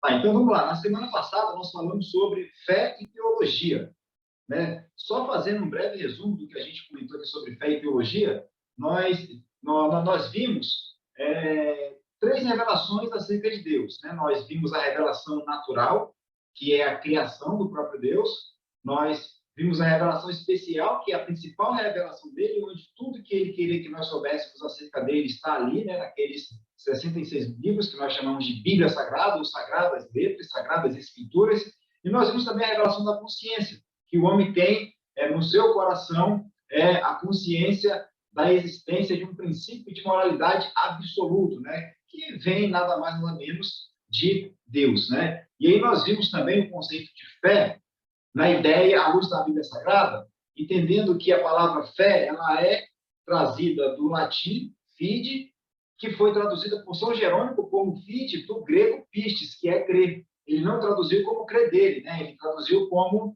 Tá, então vamos lá. Na semana passada nós falamos sobre fé e teologia, né? Só fazendo um breve resumo do que a gente comentou aqui sobre fé e teologia, nós, nós vimos três revelações acerca de Deus, né? Nós vimos a revelação natural, que é a criação do próprio Deus. Nós vimos a revelação especial, que é a principal revelação dele, onde tudo que ele queria que nós soubéssemos acerca dele está ali, né? Naqueles 66 livros que nós chamamos de Bíblia Sagrada, ou Sagradas Letras, Sagradas Escrituras. E nós vimos também a revelação da consciência, que o homem tem no seu coração a consciência da existência de um princípio de moralidade absoluto, né? Que vem nada mais nada menos de Deus, né? E aí nós vimos também o conceito de fé na ideia à luz da Bíblia Sagrada, entendendo que a palavra fé ela é trazida do latim fide, que foi traduzida por São Jerônimo como fide, do grego pistes, que é crer. Ele não traduziu como credere, né? Ele traduziu como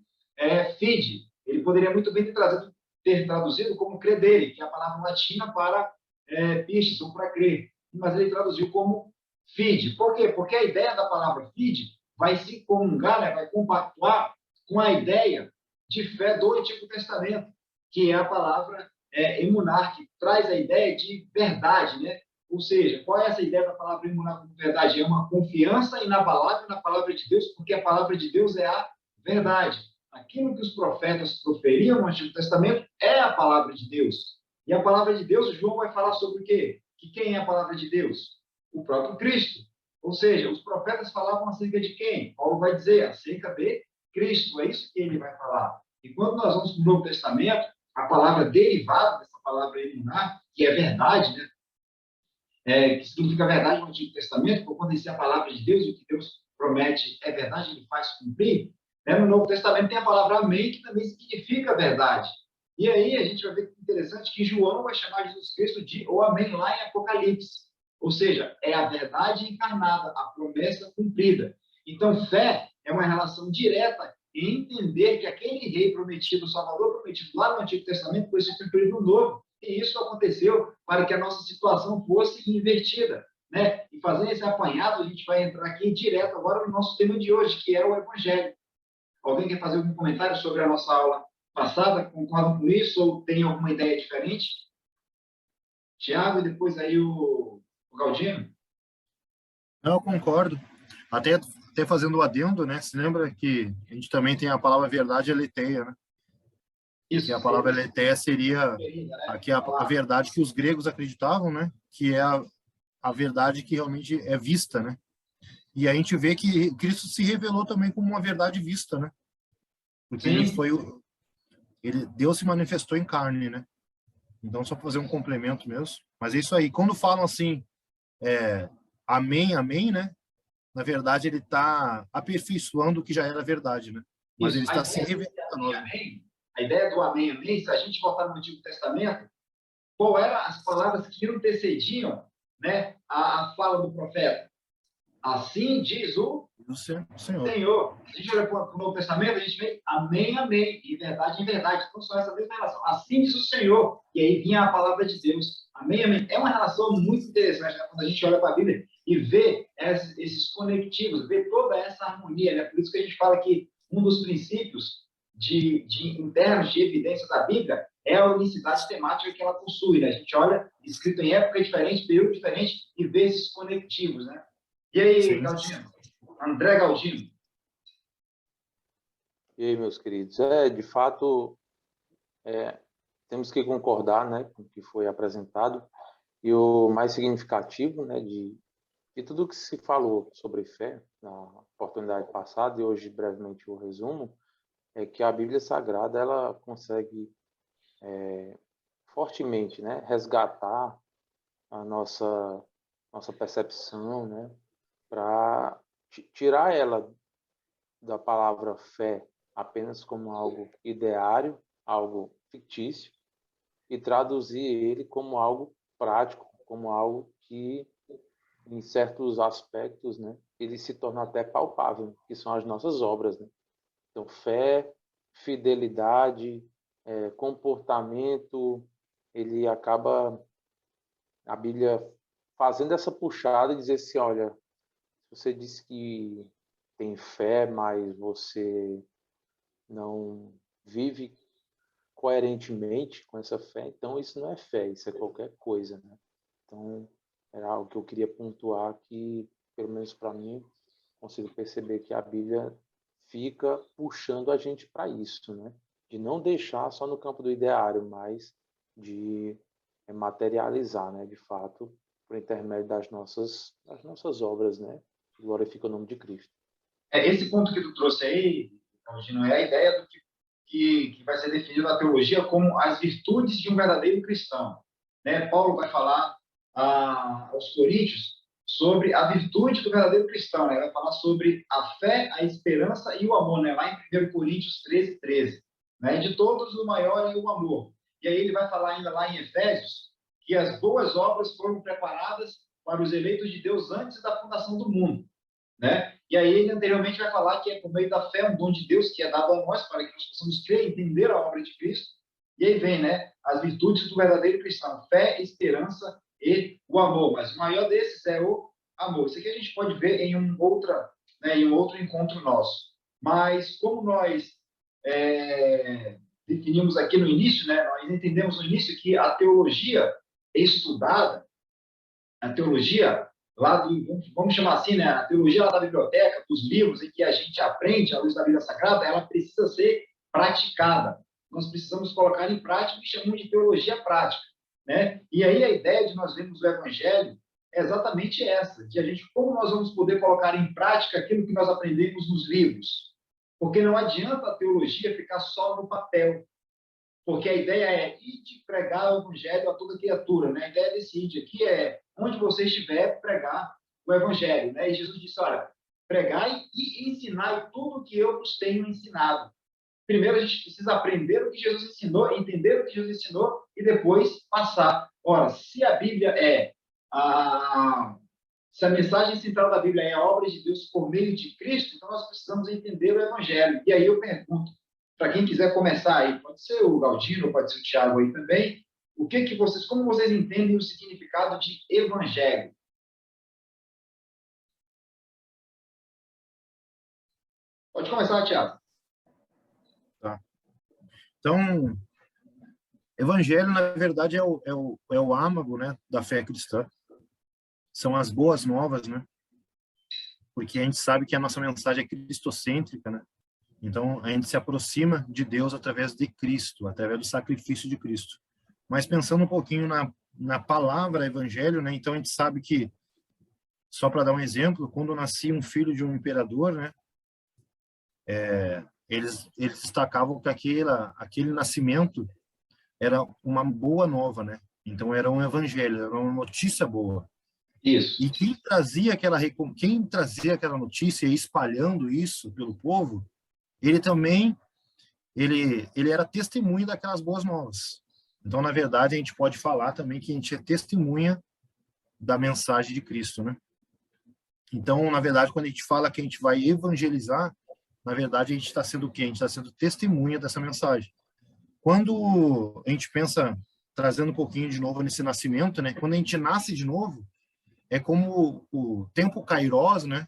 fide. Ele poderia muito bem ter traduzido como credere, que é a palavra latina para pistes, ou para crer. Mas ele traduziu como fide. Por quê? Porque a ideia da palavra fide vai se comungar, né? Vai compactuar com a ideia de fé do Antigo Testamento, que é a palavra emunar, que traz a ideia de verdade, né? Ou seja, qual é essa ideia da palavra emunar como verdade? É uma confiança inabalável na palavra de Deus, porque a palavra de Deus é a verdade. Aquilo que os profetas proferiam no Antigo Testamento é a palavra de Deus. E a palavra de Deus, João vai falar sobre o quê? Que quem é a palavra de Deus? O próprio Cristo. Ou seja, os profetas falavam acerca de quem? Paulo vai dizer acerca de Cristo. É isso que ele vai falar. E quando nós vamos para o Novo Testamento, a palavra derivada dessa palavra emunar, que é verdade, né? Que significa verdade no Antigo Testamento, por conhecer a palavra de Deus, e o que Deus promete é verdade, ele faz cumprir. No Novo Testamento tem a palavra amém, que também significa verdade. E aí a gente vai ver que interessante que João vai chamar Jesus Cristo de o amém lá em Apocalipse. Ou seja, é a verdade encarnada, a promessa cumprida. Então, fé é uma relação direta em entender que aquele rei prometido, o Salvador prometido lá no Antigo Testamento, foi se cumprido no Novo. E isso aconteceu para que a nossa situação fosse invertida, né? E fazendo esse apanhado, a gente vai entrar aqui direto agora no nosso tema de hoje, que é o Evangelho. Alguém quer fazer algum comentário sobre a nossa aula passada? Concordam com isso ou tem alguma ideia diferente? Tiago e depois aí o Galdino? Não, eu concordo. Até fazendo o adendo, né? Se lembra que a gente também tem a palavra verdade aletheia, né? Isso. Que a palavra aletheia seria aqui a verdade que os gregos acreditavam, né? Que é a verdade que realmente é vista, né? E a gente vê que Cristo se revelou também como uma verdade vista, né? Porque Deus se manifestou em carne, né? Então, só para fazer um complemento mesmo. Mas é isso aí. Quando falam assim, amém, amém, né? Na verdade, ele está aperfeiçoando o que já era verdade, né? Mas ele está se revelando. A ideia do amém, amém, se a gente voltar no Antigo Testamento, qual eram as palavras que antecediam, né, a fala do profeta? Assim diz o Senhor. A gente olha para o Novo Testamento, a gente vê amém, amém, em verdade, em verdade. Então, são essa mesma relação. Assim diz o Senhor. E aí vinha a palavra de Deus. Amém, amém. É uma relação muito interessante, né? Quando a gente olha para a Bíblia e vê esses conectivos, vê toda essa harmonia, né? Por isso que a gente fala que um dos princípios internos de evidência da Bíblia é a unicidade temática que ela possui, né? A gente olha escrito em época diferente, período diferente, e vê esses conectivos, né? E aí, Galdino? André Galdino? E aí, meus queridos? De fato, temos que concordar, né, com o que foi apresentado. E o mais significativo, né, de tudo que se falou sobre fé na oportunidade passada, e hoje brevemente o resumo, é que a Bíblia Sagrada ela consegue fortemente, né, resgatar a nossa percepção, né, para tirar ela da palavra fé apenas como algo ideário, algo fictício, e traduzir ele como algo prático, como algo que, em certos aspectos, né, ele se torna até palpável, que são as nossas obras, né? Então, fé, fidelidade, comportamento, ele acaba, a Bíblia, fazendo essa puxada e dizer assim, olha, você disse que tem fé, mas você não vive coerentemente com essa fé, então isso não é fé, isso é qualquer coisa, né? Então, era algo que eu queria pontuar que, pelo menos para mim, consigo perceber que a Bíblia fica puxando a gente para isso, né? De não deixar só no campo do ideário, mas de materializar, né? De fato, por intermédio das nossas obras, né? Glorifica o nome de Cristo. Esse ponto que tu trouxe aí, Gino, é a ideia do que vai ser definido na teologia como as virtudes de um verdadeiro cristão. Né? Paulo vai falar aos Coríntios sobre a virtude do verdadeiro cristão. Né? Vai falar sobre a fé, a esperança e o amor, né? Lá em 1 Coríntios 13. Né? De todos, o maior é o amor. E aí ele vai falar ainda lá em Efésios que as boas obras foram preparadas para os eleitos de Deus antes da fundação do mundo. Né? E aí ele anteriormente vai falar que é por meio da fé um dom de Deus que é dado a nós para que nós possamos crer e entender a obra de Cristo. E aí vem, né, as virtudes do verdadeiro cristão: fé, esperança e o amor. Mas o maior desses é o amor. Isso aqui a gente pode ver em um outro encontro nosso. Mas como nós definimos aqui no início, né, nós entendemos no início que a teologia é estudada, a teologia lá vamos chamar assim, né, a teologia lá da biblioteca, dos livros em que a gente aprende à luz da Bíblia Sagrada, ela precisa ser praticada. Nós precisamos colocar em prática o que chamamos de teologia prática, né? E aí a ideia de nós vermos o Evangelho é exatamente essa, de a gente, como nós vamos poder colocar em prática aquilo que nós aprendemos nos livros. Porque não adianta a teologia ficar só no papel, porque a ideia é ir de pregar o evangelho a toda criatura, né? A ideia desse id aqui é onde você estiver, pregar o evangelho, né? E Jesus disse, olha, pregai e ensinai tudo o que eu vos tenho ensinado. Primeiro a gente precisa aprender o que Jesus ensinou, entender o que Jesus ensinou e depois passar. Ora, se a Bíblia se a mensagem central da Bíblia é a obra de Deus por meio de Cristo, então nós precisamos entender o evangelho. E aí eu pergunto, para quem quiser começar aí, pode ser o Galdino, pode ser o Tiago aí também, como vocês entendem o significado de evangelho? Pode começar, Tiago. Tá. Então, evangelho, na verdade, é o âmago, né, da fé cristã. São as boas novas, né? Porque a gente sabe que a nossa mensagem é cristocêntrica, né? Então, a gente se aproxima de Deus através de Cristo, através do sacrifício de Cristo. Mas pensando um pouquinho na palavra evangelho, né? Então, a gente sabe que, só para dar um exemplo, quando nascia um filho de um imperador, né? Eles destacavam que aquele nascimento era uma boa nova, né? Então, era um evangelho, era uma notícia boa. Isso. E quem trazia aquela notícia e espalhando isso pelo povo, ele também ele era testemunha daquelas boas novas. Então, na verdade, a gente pode falar também que a gente é testemunha da mensagem de Cristo, né? Então, na verdade, quando a gente fala que a gente vai evangelizar, na verdade, a gente está sendo o quê? A gente está sendo testemunha dessa mensagem. Quando a gente pensa, trazendo um pouquinho de novo nesse nascimento, né? Quando a gente nasce de novo, é como o tempo Kairos, né?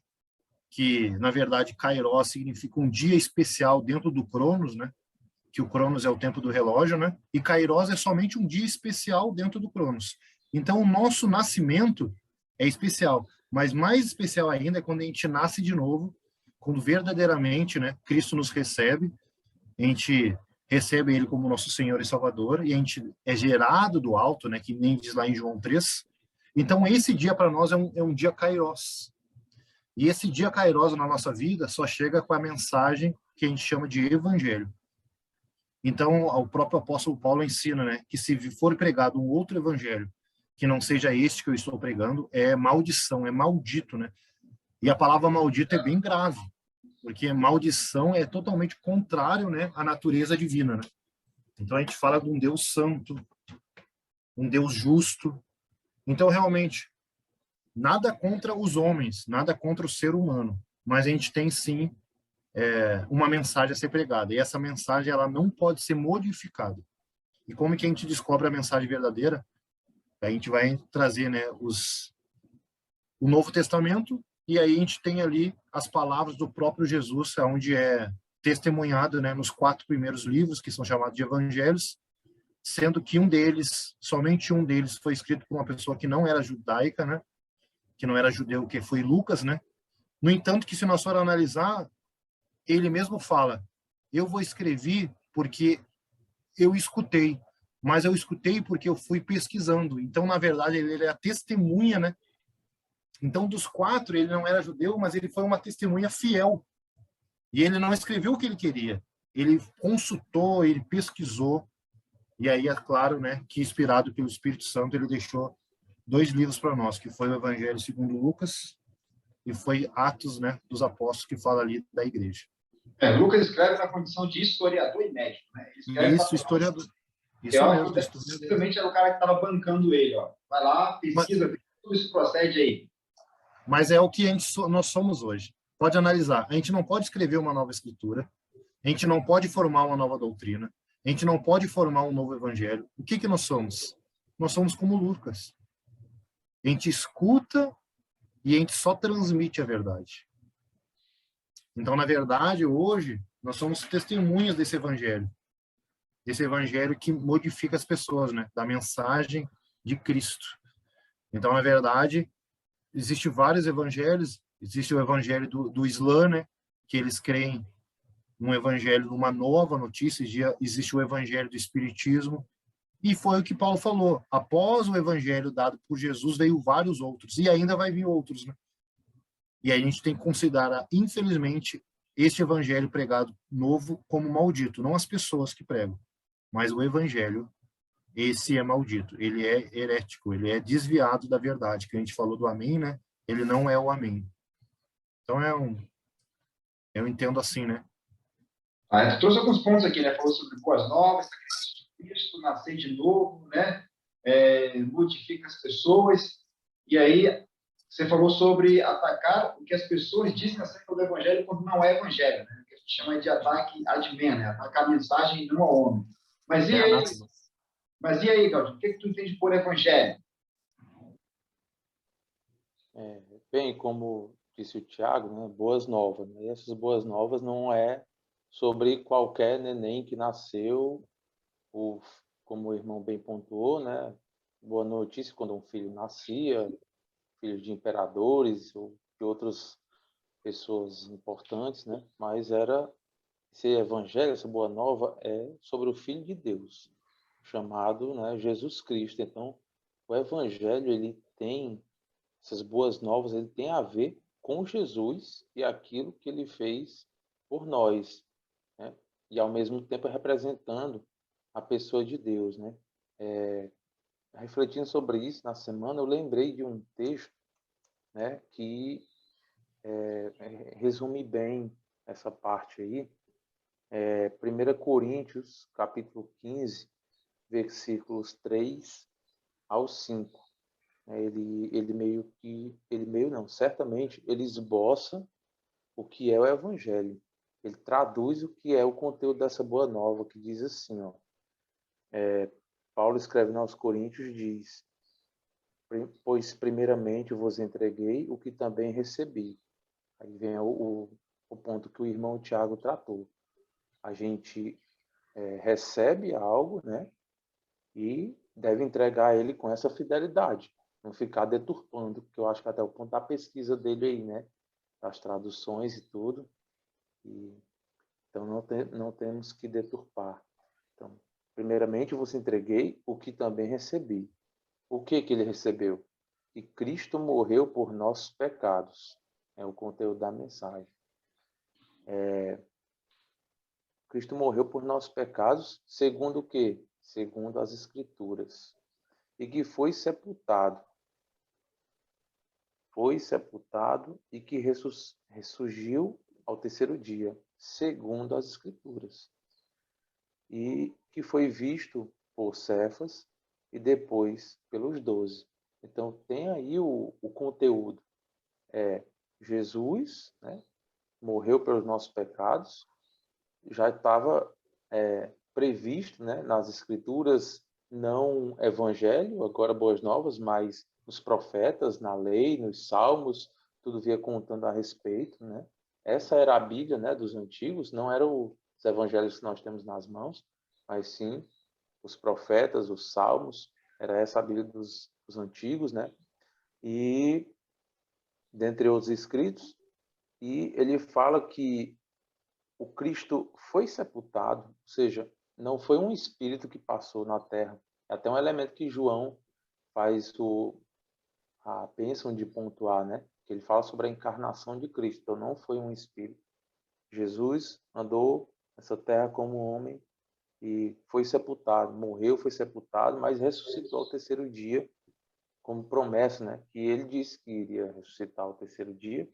Que, na verdade, Kairos significa um dia especial dentro do Cronos, né? Que o Cronos é o tempo do relógio, né? E Kairos é somente um dia especial dentro do Cronos. Então, o nosso nascimento é especial, mas mais especial ainda é quando a gente nasce de novo, quando verdadeiramente, né, Cristo nos recebe, a gente recebe Ele como nosso Senhor e Salvador, e a gente é gerado do alto, né, que nem diz lá em João 3. Então, esse dia para nós é um dia Kairos. E esse dia Kairos na nossa vida só chega com a mensagem que a gente chama de evangelho. Então, o próprio apóstolo Paulo ensina, né, que se for pregado um outro evangelho que não seja este que eu estou pregando, é maldição, é maldito, né? E a palavra maldito é bem grave, porque maldição é totalmente contrário, né, à natureza divina, né? Então a gente fala de um Deus santo, um Deus justo. Então, realmente, nada contra os homens, nada contra o ser humano, mas a gente tem sim uma mensagem a ser pregada, e essa mensagem ela não pode ser modificada. E como que a gente descobre a mensagem verdadeira? A gente vai trazer, né, o Novo Testamento E aí a gente tem ali as palavras do próprio Jesus, onde é testemunhado, né, nos 4 primeiros livros, que são chamados de evangelhos, sendo que um deles, somente um deles, foi escrito por uma pessoa que não era judaica, né, que não era judeu, que foi Lucas, né. No entanto, que se nós for analisar, ele mesmo fala, eu vou escrever porque eu escutei, mas eu escutei porque eu fui pesquisando. Então, na verdade, ele é a testemunha, né? Então, dos 4, ele não era judeu, mas ele foi uma testemunha fiel. E ele não escreveu o que ele queria. Ele consultou, ele pesquisou. E aí, é claro, né, que inspirado pelo Espírito Santo, ele deixou 2 livros para nós, que foi o Evangelho segundo Lucas e foi Atos, né, dos Apóstolos, que fala ali da igreja. Lucas escreve na condição de historiador e médico, né? Ele escreve Isso, historiador. Isso eu mesmo, acho que possivelmente era o cara que estava bancando ele, ó. Vai lá, pesquisa, tudo isso procede aí. Mas é o que nós somos hoje. Pode analisar. A gente não pode escrever uma nova escritura, a gente não pode formar uma nova doutrina, a gente não pode formar um novo evangelho. O que nós somos? Nós somos como Lucas. A gente escuta e a gente só transmite a verdade. Então, na verdade, hoje, nós somos testemunhas desse evangelho que modifica as pessoas, né? Da mensagem de Cristo. Então, na verdade, existem vários evangelhos. Existe o evangelho do Islã, né? Que eles creem num evangelho, numa nova notícia. Existe o evangelho do Espiritismo. E foi o que Paulo falou. Após o evangelho dado por Jesus, veio vários outros. E ainda vai vir outros, né? E a gente tem que considerar, infelizmente, este evangelho pregado novo como maldito. Não as pessoas que pregam, mas o evangelho, esse é maldito. Ele é herético, ele é desviado da verdade. Que a gente falou do amém, né? Ele não é o amém. Então, eu entendo assim, né? Tu trouxe alguns pontos aqui, né? Falou sobre boas novas, sacrifício de Cristo, nascer de novo, né? Modifica as pessoas. E aí, você falou sobre atacar o que as pessoas dizem acerca do evangelho quando não é evangelho, né? Que a gente chama de ataque ad hominem, né? Atacar a mensagem e não ao homem. Mas e aí, Gaudio, o que tu entende por evangelho? Bem, como disse o Tiago, né, boas novas. Né? E essas boas novas não é sobre qualquer neném que nasceu, como o irmão bem pontuou, né? Boa notícia quando um filho nascia, filho de imperadores ou de outras pessoas importantes, né? Mas esse evangelho, essa boa nova é sobre o Filho de Deus, chamado, né, Jesus Cristo. Então, o evangelho, ele tem essas boas novas, ele tem a ver com Jesus e aquilo que ele fez por nós, né? E ao mesmo tempo representando a pessoa de Deus, né? Refletindo sobre isso na semana, eu lembrei de um texto, né, que resume bem essa parte aí. 1 Coríntios, capítulo 15, versículos 3 ao 5. Certamente ele esboça o que é o evangelho. Ele traduz o que é o conteúdo dessa boa nova, que diz assim, ó. Paulo escreve aos Coríntios, diz: pois primeiramente vos entreguei o que também recebi. Aí vem o ponto que o irmão Tiago tratou. A gente recebe algo, né? E deve entregar ele com essa fidelidade. Não ficar deturpando, porque eu acho que até o ponto da pesquisa dele aí, né? Das traduções e tudo. Então, não temos que deturpar. Então, primeiramente, vos entreguei o que também recebi. O que ele recebeu? Que Cristo morreu por nossos pecados. É o conteúdo da mensagem. Cristo morreu por nossos pecados, segundo o quê? Segundo as Escrituras. E que foi sepultado. Foi sepultado e que ressurgiu ao terceiro dia, segundo as Escrituras. E que foi visto por Cefas e depois pelos 12. Então, tem aí o conteúdo. Jesus, né, morreu pelos nossos pecados, já estava previsto, né, nas Escrituras, não Evangelho, agora Boas Novas, mas nos profetas, na lei, nos salmos, tudo via contando a respeito, né? Essa era a Bíblia, né, dos antigos, não eram os evangelhos que nós temos nas mãos, mas sim os profetas, os salmos, era essa a Bíblia dos antigos, né? E dentre outros escritos, e ele fala que o Cristo foi sepultado, ou seja, não foi um espírito que passou na terra. É até um elemento que João faz a bênção de pontuar, né? Que ele fala sobre a encarnação de Cristo. Então, não foi um espírito. Jesus andou nessa terra como homem e foi sepultado, morreu, foi sepultado, mas ressuscitou ao terceiro dia, como promessa, né? Que ele disse que iria ressuscitar ao terceiro dia.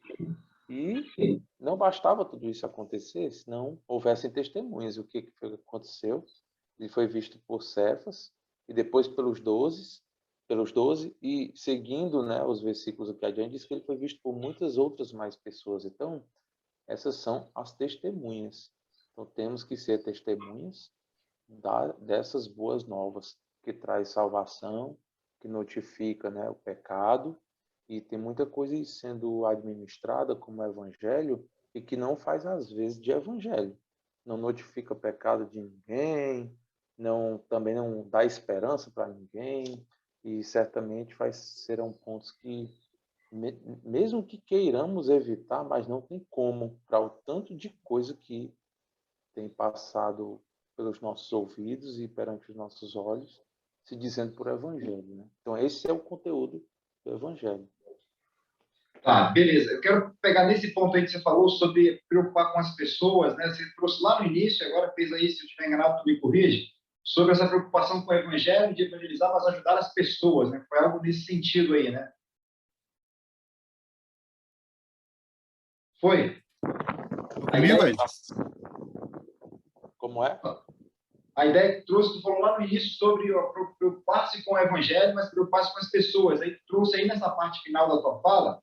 E não bastava tudo isso acontecer, se não houvessem testemunhas. O que aconteceu? Ele foi visto por Cefas e depois pelos 12, e seguindo, né, os versículos aqui adiante, diz que ele foi visto por muitas outras mais pessoas. Então, essas são as testemunhas. Então, temos que ser testemunhas dessas boas novas, que traz salvação, que notifica, né, o pecado, e tem muita coisa sendo administrada como evangelho e que não faz, às vezes, de evangelho. Não notifica pecado de ninguém, também não dá esperança para ninguém, e certamente serão pontos que, mesmo que queiramos evitar, mas não tem como, para o tanto de coisa que tem passado pelos nossos ouvidos e perante os nossos olhos, se dizendo por evangelho, né? Então, esse é o conteúdo do evangelho. Tá, beleza. Eu quero pegar nesse ponto aí que você falou sobre preocupar com as pessoas, né? Você trouxe lá no início, agora fez aí, se eu estiver enganado, tu me corrige, sobre essa preocupação com o evangelho, de evangelizar, mas ajudar as pessoas, né? Foi algo nesse sentido aí, né? Foi? Comigo aí? Como é? A ideia que trouxe, tu falou lá no início sobre preocupar-se com o evangelho, mas preocupar-se com as pessoas. Aí tu trouxe aí nessa parte final da tua fala,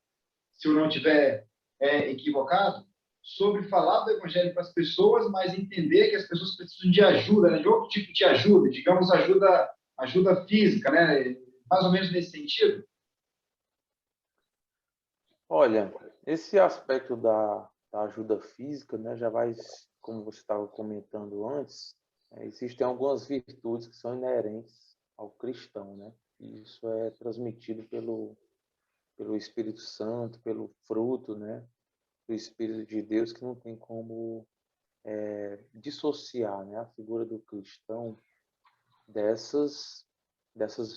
se eu não estiver equivocado, sobre falar do evangelho para as pessoas, mas entender que as pessoas precisam de ajuda, né? De outro tipo de ajuda, digamos ajuda física, né? Mais ou menos nesse sentido. Olha, esse aspecto da ajuda física, né, já vai, como você estava comentando antes, existem algumas virtudes que são inerentes ao cristão, né? E isso é transmitido pelo Espírito Santo, pelo fruto, né, do Espírito de Deus, que não tem como dissociar, né, a figura do cristão dessas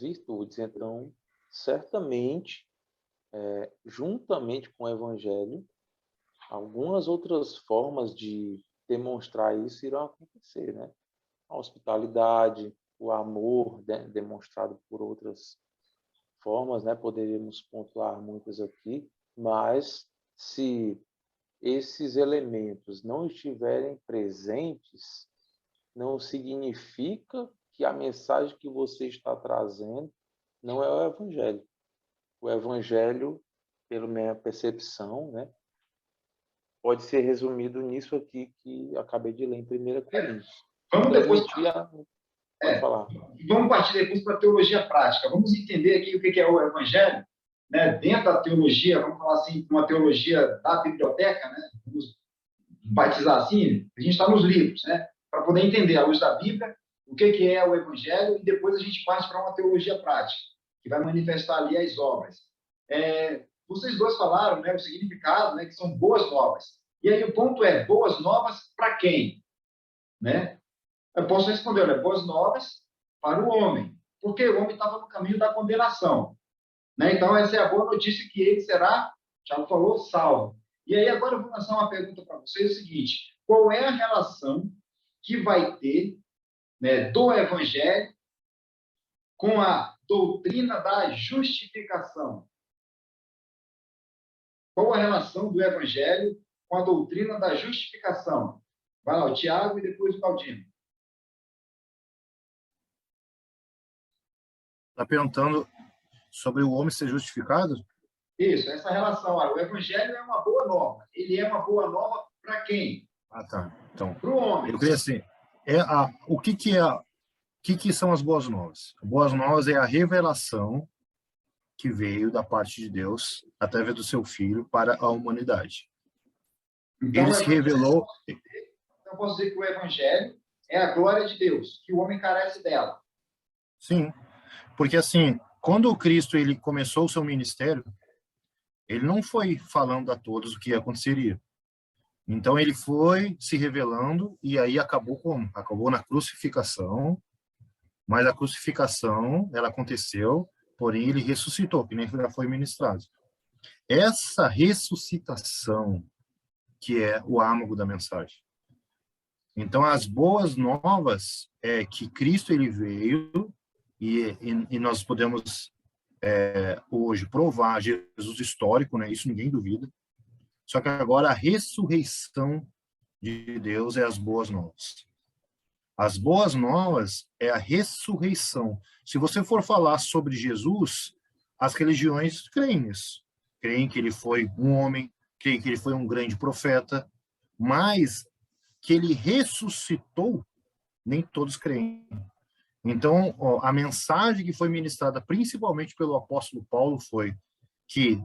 virtudes. Então, certamente, juntamente com o Evangelho, algumas outras formas de demonstrar isso irão acontecer, né? A hospitalidade, o amor demonstrado por outras formas, né? Poderíamos pontuar muitas aqui, mas se esses elementos não estiverem presentes, não significa que a mensagem que você está trazendo não é o Evangelho. O Evangelho, pela minha percepção, né, pode ser resumido nisso aqui que acabei de ler em 1 Coríntios. Vamos depois... Pode falar. Vamos partir depois para a teologia prática. Vamos entender aqui o que é o evangelho, né? Dentro da teologia, vamos falar assim, uma teologia da biblioteca, né? Vamos batizar assim, a gente está nos livros, né? Para poder entender, à luz da Bíblia, o que é o evangelho, e depois a gente parte para uma teologia prática, que vai manifestar ali as obras. Vocês dois falaram, né, o significado, né, que são boas novas. E aí o ponto é, boas novas para quem? Né? Eu posso responder, olha, boas novas para o homem, porque o homem estava no caminho da condenação. Né? Então, essa é a boa notícia, que ele será, já falou, salvo. E aí, agora eu vou lançar uma pergunta para vocês, o seguinte, qual é a relação que vai ter, né, do evangelho com a doutrina da justificação? Qual a relação do evangelho com a doutrina da justificação? Vai lá, o Tiago e depois o Claudino. Está perguntando sobre o homem ser justificado? Isso, essa relação. Olha, o evangelho é uma boa nova. Ele é uma boa nova para quem? Ah, tá. Então, para o homem. Eu queria assim, o que são as boas novas? Boas novas é a revelação que veio da parte de Deus através do seu Filho para a humanidade. Então, Ele se revelou. eu posso dizer que o evangelho é a glória de Deus, que o homem carece dela. Sim, porque assim, quando o Cristo ele começou o seu ministério, ele não foi falando a todos o que aconteceria. Então ele foi se revelando e aí acabou como? Acabou na crucificação, mas a crucificação, ela aconteceu, porém ele ressuscitou, que nem já foi ministrado. Essa ressuscitação que é o âmago da mensagem. Então as boas novas é que Cristo ele veio e nós podemos hoje provar Jesus histórico, né? Isso ninguém duvida. Só que agora a ressurreição de Deus é as boas novas. As boas novas é a ressurreição. Se você for falar sobre Jesus, as religiões creem nisso. Creem que ele foi um homem, creem que ele foi um grande profeta, mas que ele ressuscitou, nem todos creem. Então, a mensagem que foi ministrada principalmente pelo apóstolo Paulo foi que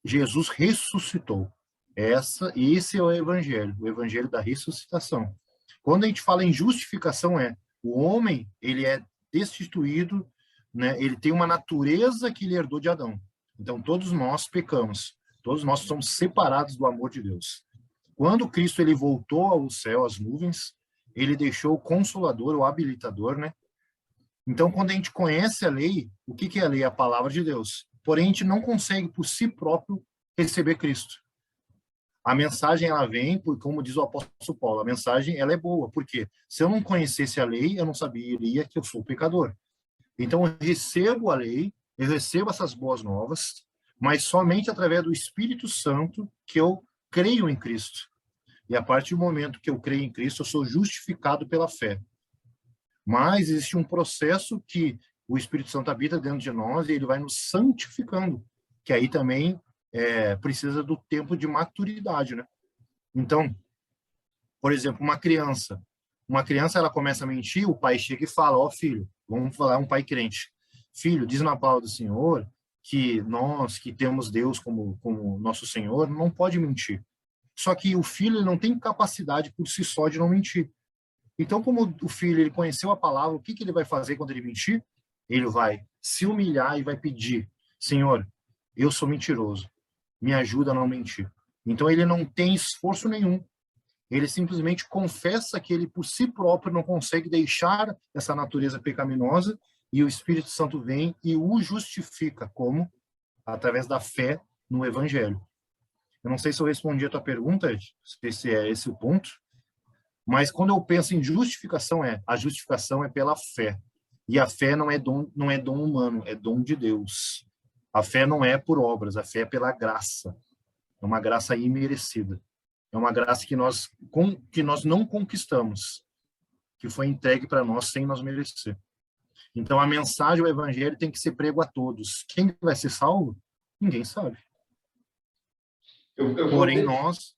Jesus ressuscitou. Esse é o evangelho da ressuscitação. Quando a gente fala em justificação, o homem, ele é destituído, né? Ele tem uma natureza que ele herdou de Adão. Então, todos nós pecamos. Todos nós somos separados do amor de Deus. Quando Cristo ele voltou ao céu, às nuvens, ele deixou o consolador, o habilitador, né? Então, quando a gente conhece a lei, o que é a lei? A palavra de Deus. Porém, a gente não consegue, por si próprio, receber Cristo. A mensagem, ela vem, como diz o apóstolo Paulo, a mensagem, ela é boa. Por quê? Se eu não conhecesse a lei, eu não saberia que eu sou pecador. Então, eu recebo a lei, eu recebo essas boas novas, mas somente através do Espírito Santo que eu creio em Cristo. E a partir do momento que eu creio em Cristo, eu sou justificado pela fé. Mas existe um processo que o Espírito Santo habita dentro de nós e ele vai nos santificando, que aí também precisa do tempo de maturidade, né? Então, por exemplo, uma criança ela começa a mentir, o pai chega e fala, ó filho, vamos falar um pai crente, filho, diz na palavra do Senhor que nós que temos Deus como nosso Senhor, não pode mentir. Só que o filho ele não tem capacidade por si só de não mentir. Então, como o filho ele conheceu a palavra, o que ele vai fazer quando ele mentir? Ele vai se humilhar e vai pedir, Senhor, eu sou mentiroso, me ajuda a não mentir. Então, ele não tem esforço nenhum. Ele simplesmente confessa que ele, por si próprio, não consegue deixar essa natureza pecaminosa e o Espírito Santo vem e o justifica. Como? Através da fé no Evangelho. Eu não sei se eu respondi a tua pergunta, Ed, se é esse o ponto, mas quando eu penso em justificação, a justificação é pela fé. E a fé não é dom humano, é dom de Deus. A fé não é por obras, a fé é pela graça. É uma graça imerecida. É uma graça que nós não conquistamos, que foi entregue para nós sem nós merecer. Então, a mensagem, o evangelho tem que ser prego a todos. Quem vai ser salvo? Ninguém sabe. Porém, nós...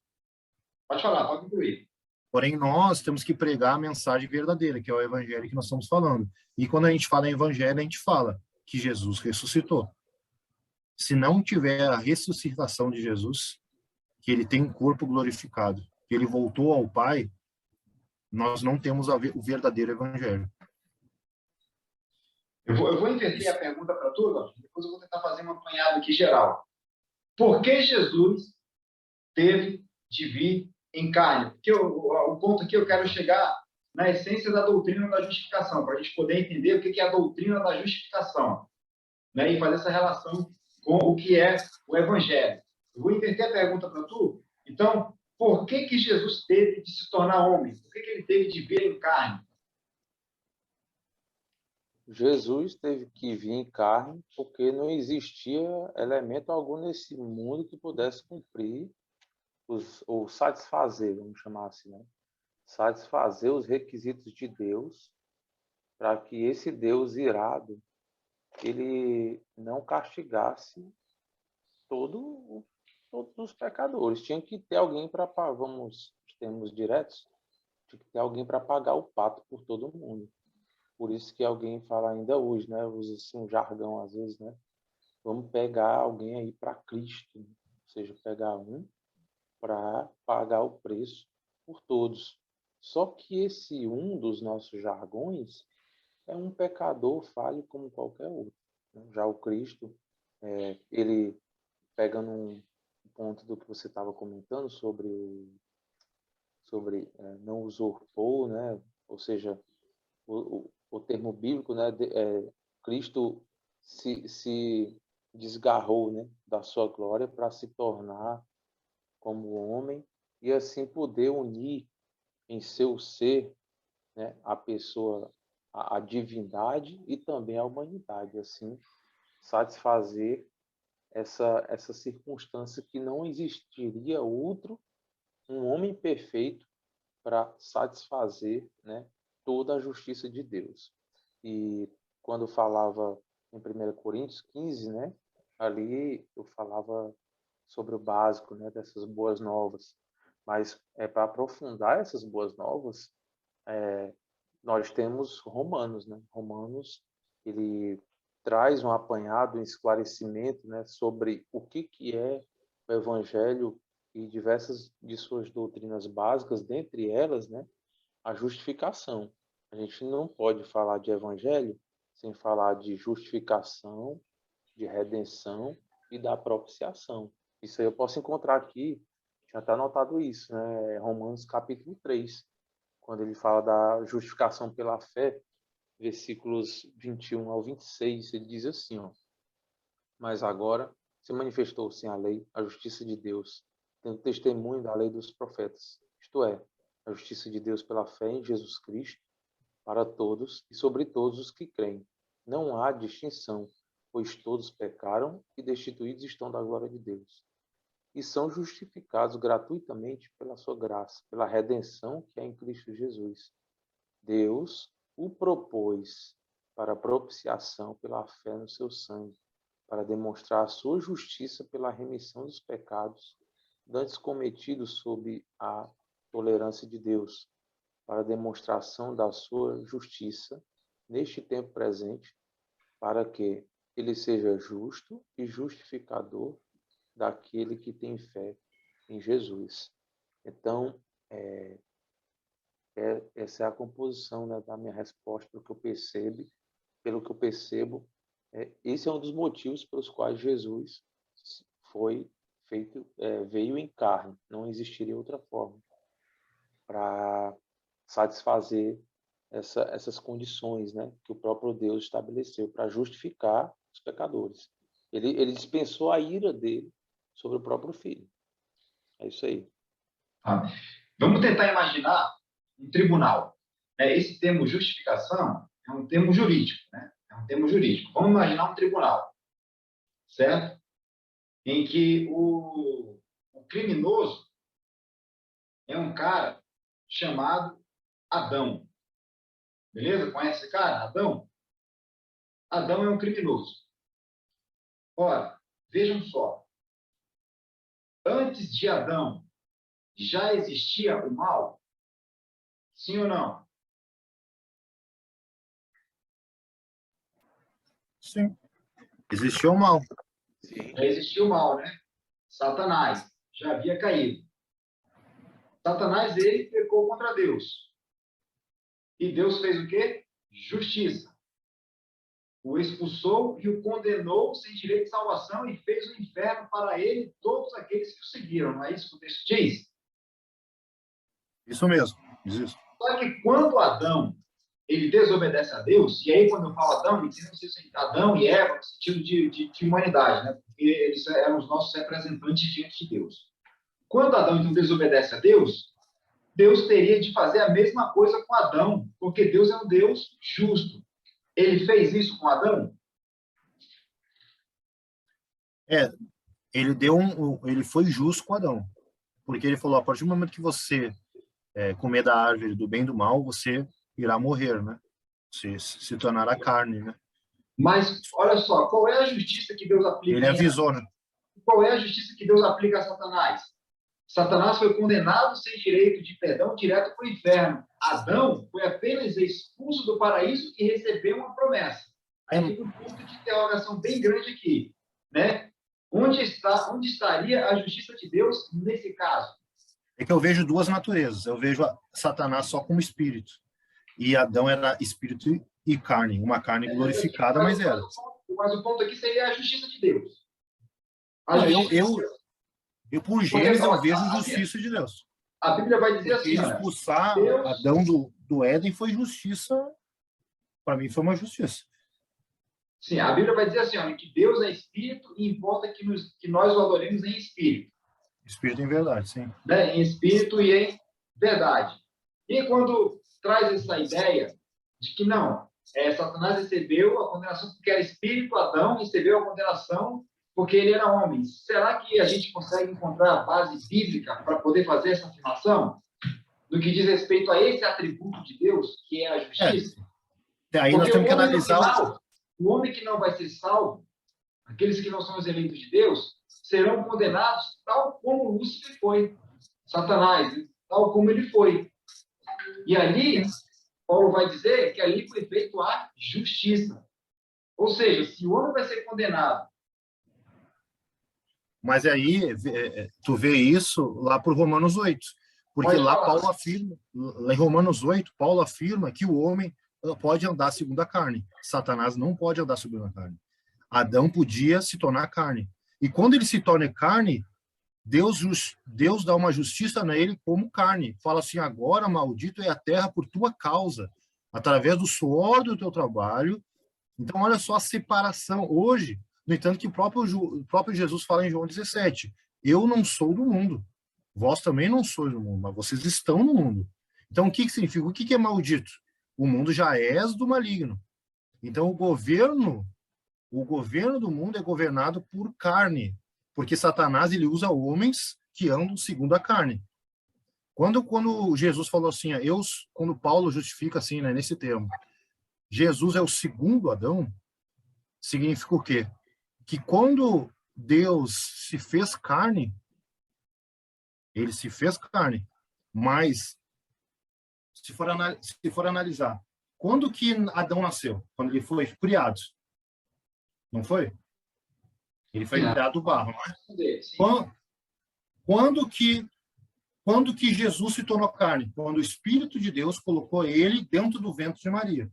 Pode falar, pode concluir. Porém, nós temos que pregar a mensagem verdadeira, que é o evangelho que nós estamos falando. E quando a gente fala em evangelho, a gente fala que Jesus ressuscitou. Se não tiver a ressuscitação de Jesus, que ele tem um corpo glorificado, que ele voltou ao Pai, nós não temos o verdadeiro evangelho. Eu vou inverter a pergunta para tu, depois eu vou tentar fazer um apanhado aqui geral. Por que Jesus teve de vir em carne? Porque o ponto aqui eu quero chegar na essência da doutrina da justificação, para a gente poder entender o que é a doutrina da justificação, né? E fazer essa relação com o que é o evangelho. Eu vou inverter a pergunta para tu. Então, por que Jesus teve de se tornar homem? Por que ele teve de vir em carne? Jesus teve que vir em carne porque não existia elemento algum nesse mundo que pudesse cumprir ou satisfazer, vamos chamar assim, né? Satisfazer os requisitos de Deus para que esse Deus irado ele não castigasse todos os pecadores. Tinha que ter alguém para, vamos, termos diretos, tinha que ter alguém para pagar o pato por todo mundo. Por isso que alguém fala ainda hoje, né? Usa assim um jargão às vezes, né? vamos pegar alguém aí para Cristo, né? Ou seja, pegar um para pagar o preço por todos. Só que esse um dos nossos jargões é um pecador falho como qualquer outro, né? Já o Cristo, ele pega num ponto do que você estava comentando sobre não usurpou, né? Ou seja, o termo bíblico, né? Cristo se desgarrou, né? Da sua glória para se tornar como homem e assim poder unir em seu ser, né? A pessoa, a divindade e também a humanidade, assim satisfazer essa circunstância que não existiria outro, um homem perfeito para satisfazer, né, toda a justiça de Deus. E quando falava em 1 Coríntios 15, né, ali eu falava sobre o básico, né, dessas boas novas. Mas para aprofundar essas boas novas, nós temos Romanos, né? Romanos, ele traz um apanhado, um esclarecimento, né, sobre o que é o Evangelho e diversas de suas doutrinas básicas, dentre elas, né, a justificação. A gente não pode falar de Evangelho sem falar de justificação, de redenção e da propiciação. Isso aí eu posso encontrar aqui, já está anotado isso, né? Romanos capítulo 3, quando ele fala da justificação pela fé, versículos 21 ao 26, ele diz assim, ó: mas agora se manifestou-se a lei, a justiça de Deus, tendo testemunho da lei dos profetas, isto é, a justiça de Deus pela fé em Jesus Cristo, para todos e sobre todos os que creem. Não há distinção, pois todos pecaram e destituídos estão da glória de Deus. E são justificados gratuitamente pela sua graça, pela redenção que é em Cristo Jesus. Deus o propôs para propiciação pela fé no seu sangue, para demonstrar a sua justiça pela remissão dos pecados dantes cometidos sob a tolerância de Deus, para demonstração da sua justiça neste tempo presente, para que ele seja justo e justificador daquele que tem fé em Jesus. Então, essa é a composição, né, da minha resposta, pelo que eu percebo, esse é um dos motivos pelos quais Jesus foi feito, veio em carne, não existiria outra forma, para satisfazer essas condições, né, que o próprio Deus estabeleceu para justificar os pecadores. Ele dispensou a ira dele sobre o próprio Filho. É isso aí. Vamos tentar imaginar um tribunal. Esse termo justificação é um termo jurídico, né? É um termo jurídico. Vamos imaginar um tribunal, certo? Em que o criminoso é um cara chamado Adão. Beleza? Conhece esse cara? Adão? Adão é um criminoso. Ora, vejam só. Antes de Adão, já existia o mal? Sim ou não? Sim. Existiu o mal. Já existia o mal, né? Satanás já havia caído. Satanás, ele pecou contra Deus. E Deus fez o quê? Justiça. O expulsou e o condenou sem direito de salvação e fez o inferno para ele e todos aqueles que o seguiram. Não é isso que o texto diz? Isso mesmo. Existe. Só que quando Adão ele desobedece a Deus, e aí quando eu falo Adão, entendo Adão e Eva no sentido de humanidade, né? Porque eles eram os nossos representantes diante de Deus. Quando Adão então desobedece a Deus, Deus teria de fazer a mesma coisa com Adão, porque Deus é um Deus justo. Ele fez isso com Adão? Ele foi justo com Adão, porque ele falou: a partir do momento que você comer da árvore do bem e do mal, você irá morrer, né? Você se tornará carne, né? Mas olha só, qual é a justiça que Deus aplica? Ele avisou, né? Qual é a justiça que Deus aplica a Satanás? Satanás foi condenado sem direito de perdão direto para o inferno. Adão foi apenas expulso do paraíso e recebeu uma promessa. Aí fica um ponto de interrogação bem grande aqui. né? Onde estaria a justiça de Deus nesse caso? É que eu vejo duas naturezas. Eu vejo Satanás só como espírito. E Adão era espírito e carne. Uma carne glorificada, mas era. Mas o ponto aqui seria a justiça de Deus. Não, por Gênesis, eu vejo justiça de Deus. A Bíblia vai dizer Porque assim, expulsar Deus... Adão do Éden foi justiça. Para mim, foi uma justiça. Sim, a Bíblia vai dizer assim, olha, que Deus é espírito e importa que nós o adoremos em espírito. Espírito em verdade, sim. Né? Em espírito e em verdade. E quando traz essa ideia de que não, Satanás recebeu a condenação porque era espírito, Adão recebeu a condenação porque ele era homem. Será que a gente consegue encontrar a base bíblica para poder fazer essa afirmação? No que diz respeito a esse atributo de Deus, que é a justiça? Aí nós temos que analisar... O homem que não vai ser salvo, aqueles que não são os eleitos de Deus, serão condenados tal como Lúcifer foi, Satanás, tal como ele foi. E ali, Paulo vai dizer que ali foi feita a justiça. Ou seja, se o homem vai ser condenado... Mas aí, tu vê isso lá por Romanos 8. Porque lá Paulo afirma, lá em Romanos 8, Paulo afirma que o homem pode andar segundo a carne. Satanás não pode andar segundo a carne. Adão podia se tornar carne. E quando ele se torna carne, Deus dá uma justiça nele como carne. Fala assim, agora maldito é a terra por tua causa, através do suor do teu trabalho. Então, olha só a separação. Hoje, no entanto, que o próprio Jesus fala em João 17, eu não sou do mundo. Vós também não sois do mundo, mas vocês estão no mundo. Então, o que significa? O que é maldito? O mundo já é do maligno. Então, o governo do mundo é governado por carne, porque Satanás ele usa homens que andam segundo a carne. Quando Jesus falou assim, quando Paulo justifica assim, né, nesse termo, Jesus é o segundo Adão, significa o quê? Que quando Deus se fez carne, ele se fez carne, mas se for analisar, quando que Adão nasceu? Quando ele foi criado. Não foi? Ele foi criado do barro, não é? Quando que Jesus se tornou carne? Quando o Espírito de Deus colocou ele dentro do ventre de Maria.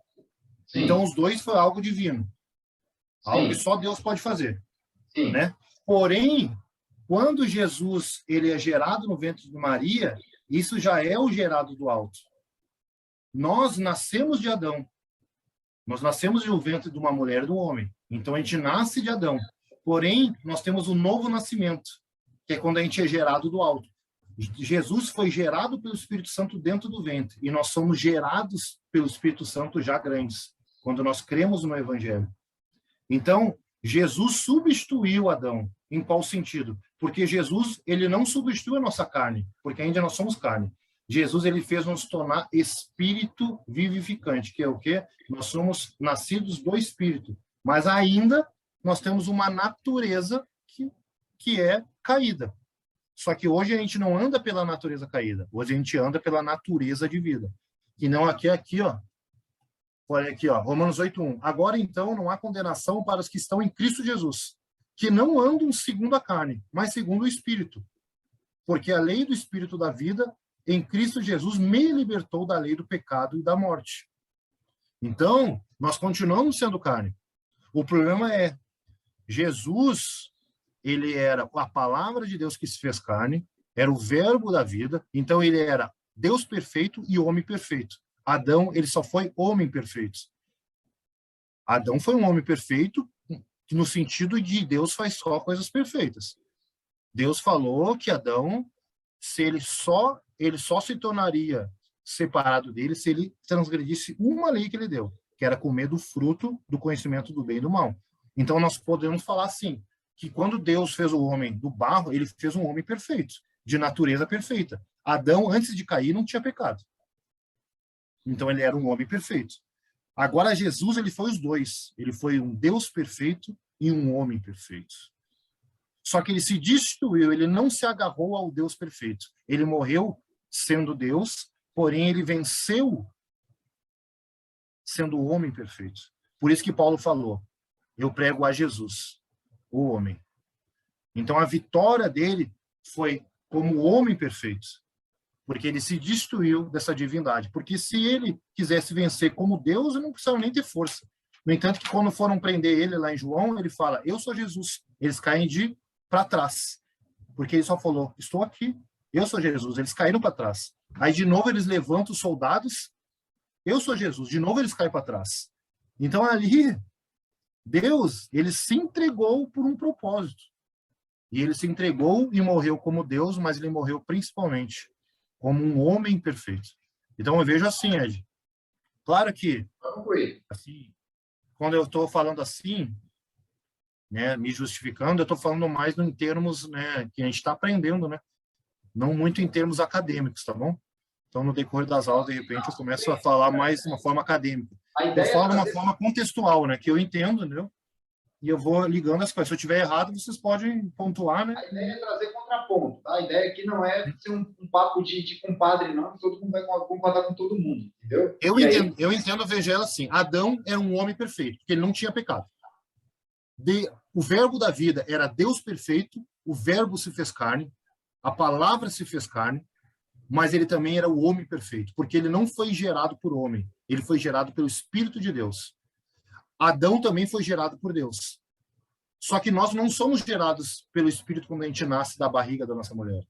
Sim. Então, os dois foi algo divino. Sim. Algo que só Deus pode fazer. Sim. Né? Porém, quando Jesus ele é gerado no ventre de Maria, isso já é o gerado do alto. Nós nascemos de Adão. Nós nascemos do ventre de uma mulher e de um homem. Então, a gente nasce de Adão. Porém, nós temos um novo nascimento, que é quando a gente é gerado do alto. Jesus foi gerado pelo Espírito Santo dentro do ventre. E nós somos gerados pelo Espírito Santo já grandes, quando nós cremos no Evangelho. Então, Jesus substituiu Adão. Em qual sentido? Porque Jesus, ele não substitui a nossa carne, porque ainda nós somos carne. Jesus, ele fez nos tornar espírito vivificante, que é o quê? Nós somos nascidos do Espírito, mas ainda nós temos uma natureza que é caída. Só que hoje a gente não anda pela natureza caída, hoje a gente anda pela natureza de vida. Que não aqui, ó. Olha aqui, ó, Romanos 8:1. Agora, então, não há condenação para os que estão em Cristo Jesus, que não andam segundo a carne, mas segundo o Espírito. Porque a lei do Espírito da vida em Cristo Jesus me libertou da lei do pecado e da morte. Então, nós continuamos sendo carne. O problema é, Jesus, ele era a palavra de Deus que se fez carne, era o verbo da vida, então ele era Deus perfeito e homem perfeito. Adão, ele só foi homem perfeito. Adão foi um homem perfeito no sentido de Deus faz só coisas perfeitas. Deus falou que Adão, se ele só se tornaria separado dele se ele transgredisse uma lei que ele deu, que era comer do fruto do conhecimento do bem e do mal. Então, nós podemos falar assim, que quando Deus fez o homem do barro, ele fez um homem perfeito, de natureza perfeita. Adão, antes de cair, não tinha pecado. Então, ele era um homem perfeito. Agora, Jesus, ele foi os dois. Ele foi um Deus perfeito e um homem perfeito. Só que ele se destituiu, ele não se agarrou ao Deus perfeito. Ele morreu sendo Deus, porém ele venceu sendo o homem perfeito. Por isso que Paulo falou, eu prego a Jesus. o homem. Então, a vitória dele foi como homem perfeito, porque ele se destruiu dessa divindade. Porque se ele quisesse vencer como Deus, ele não precisava nem ter força. No entanto, que quando foram prender ele lá em João, ele fala, eu sou Jesus. Eles caem de para trás, porque ele só falou, estou aqui, eu sou Jesus. Eles caíram para trás. Aí, de novo, eles levantam os soldados, eu sou Jesus. De novo, eles caem para trás. Então, ali, Deus, ele se entregou por um propósito. E ele se entregou e morreu como Deus, mas ele morreu principalmente como um homem perfeito. Então, eu vejo assim, Ed. Claro que, assim, quando eu estou falando assim, né, me justificando, eu estou falando mais em termos, né, que a gente está aprendendo, né? Não muito em termos acadêmicos, tá bom? Então, no decorrer das aulas, de repente, eu começo a falar mais de uma forma acadêmica. Eu falo de uma forma contextual, né, que eu entendo, entendeu? E eu vou ligando as coisas. Se eu estiver errado, vocês podem pontuar, né? A ideia é trazer contraponto, tá? A ideia aqui não é ser um papo de compadre, não, que todo mundo vai concordar com todo mundo, entendeu? Eu entendo, veja ela assim, Adão era um homem perfeito, porque ele não tinha pecado. O verbo da vida era Deus perfeito, o verbo se fez carne, a palavra se fez carne, mas ele também era o homem perfeito, porque ele não foi gerado por homem, ele foi gerado pelo Espírito de Deus. Adão também foi gerado por Deus. Só que nós não somos gerados pelo Espírito quando a gente nasce da barriga da nossa mulher,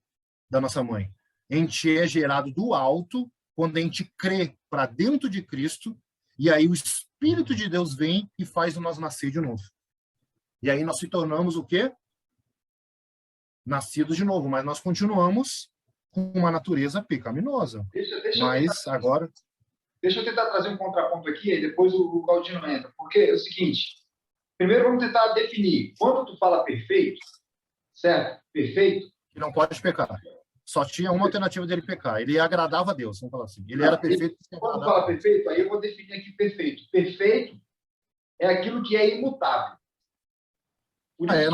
da nossa mãe. A gente é gerado do alto quando a gente crê para dentro de Cristo, e aí o Espírito de Deus vem e faz nós nascer de novo. E aí nós se tornamos o quê? Nascidos de novo, mas nós continuamos com uma natureza pecaminosa. Deixa eu tentar trazer um contraponto aqui, e depois o Galdino entra. Porque é o seguinte, primeiro vamos tentar definir. Quando tu fala perfeito, certo? Perfeito. Que não pode pecar. Só tinha uma alternativa dele pecar. Ele agradava a Deus, vamos falar assim. Ele era perfeito. Quando fala perfeito, aí eu vou definir aqui perfeito. Perfeito é aquilo que é imutável.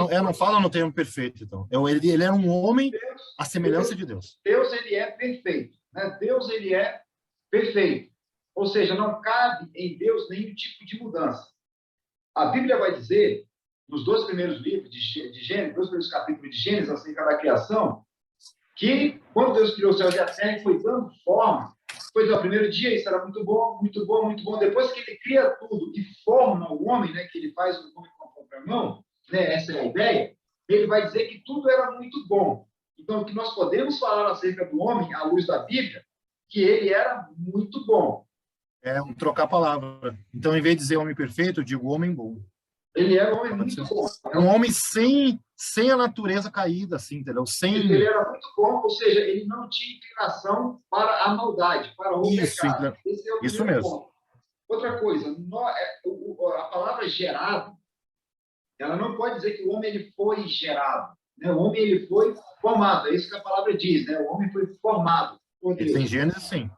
Eu não falo no termo perfeito, então. Ele era um homem à semelhança de Deus. Deus, ele é perfeito. Né? Deus, ele é perfeito. Ou seja, não cabe em Deus nenhum tipo de mudança. A Bíblia vai dizer, nos 2 primeiros livros de Gênesis, 2 primeiros capítulos de Gênesis, acerca da criação, que quando Deus criou o céu e a terra, foi dando forma. Pois no primeiro dia isso era muito bom, muito bom, muito bom. Depois que ele cria tudo e forma o homem, né, que ele faz o homem com a própria mão, né, essa é a ideia, ele vai dizer que tudo era muito bom. Então, o que nós podemos falar acerca do homem, à luz da Bíblia, que ele era muito bom. É um trocar a palavra. Então, em vez de dizer homem perfeito, eu digo homem bom. Ele era um homem muito bom. Um homem sem a natureza caída, assim, entendeu? Ele era muito bom, ou seja, ele não tinha inclinação para a maldade, para o pecado. Esse é o isso mesmo. Ponto. Outra coisa, a palavra gerado, ela não pode dizer que o homem ele foi gerado. Né? O homem ele foi formado, é isso que a palavra diz, né? O homem foi formado por Deus. Em Gênesis, sim.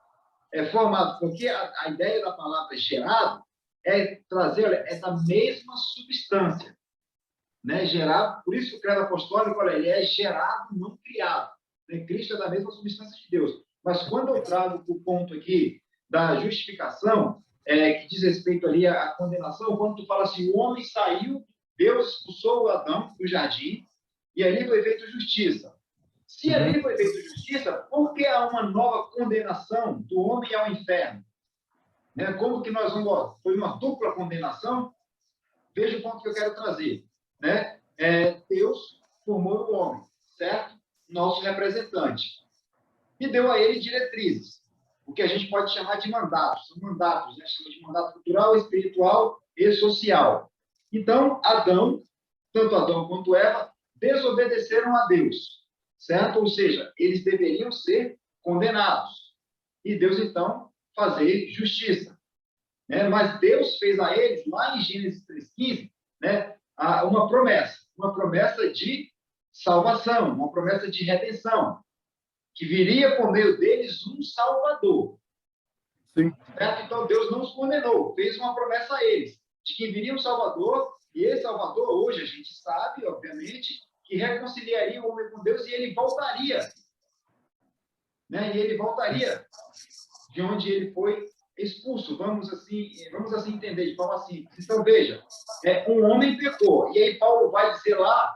É formado, porque a ideia da palavra gerado é trazer, é da mesma substância. Né? Gerado, por isso que o credo apostólico, olha, ele é gerado, não criado. Né? Cristo é da mesma substância de Deus. Mas quando eu trago o ponto aqui da justificação, que diz respeito ali à condenação, quando tu fala assim, o homem saiu, Deus expulsou o Adão do jardim, e ali foi feita justiça. Se ali foi feita justiça, por que há uma nova condenação do homem ao inferno? Né? Como que nós vamos... Foi uma dupla condenação? Veja o ponto que eu quero trazer. Né? Deus formou o homem, certo? Nosso representante. E deu a ele diretrizes, o que a gente pode chamar de mandatos. São mandatos, né? Chama de mandato cultural, espiritual e social. Então, tanto Adão quanto Eva, desobedeceram a Deus, certo? Ou seja, eles deveriam ser condenados. E Deus, então, fazer justiça. Né? Mas Deus fez a eles, lá em Gênesis 3,15, né, uma promessa de salvação, uma promessa de redenção, que viria por meio deles um Salvador. Sim. Certo? Então, Deus não os condenou, fez uma promessa a eles, de que viria um Salvador, e esse Salvador, hoje, a gente sabe, obviamente, que reconciliaria o homem com Deus e ele voltaria. Né? E ele voltaria de onde ele foi expulso, vamos assim entender de forma simples. Então, veja, um homem pecou, e aí Paulo vai dizer lá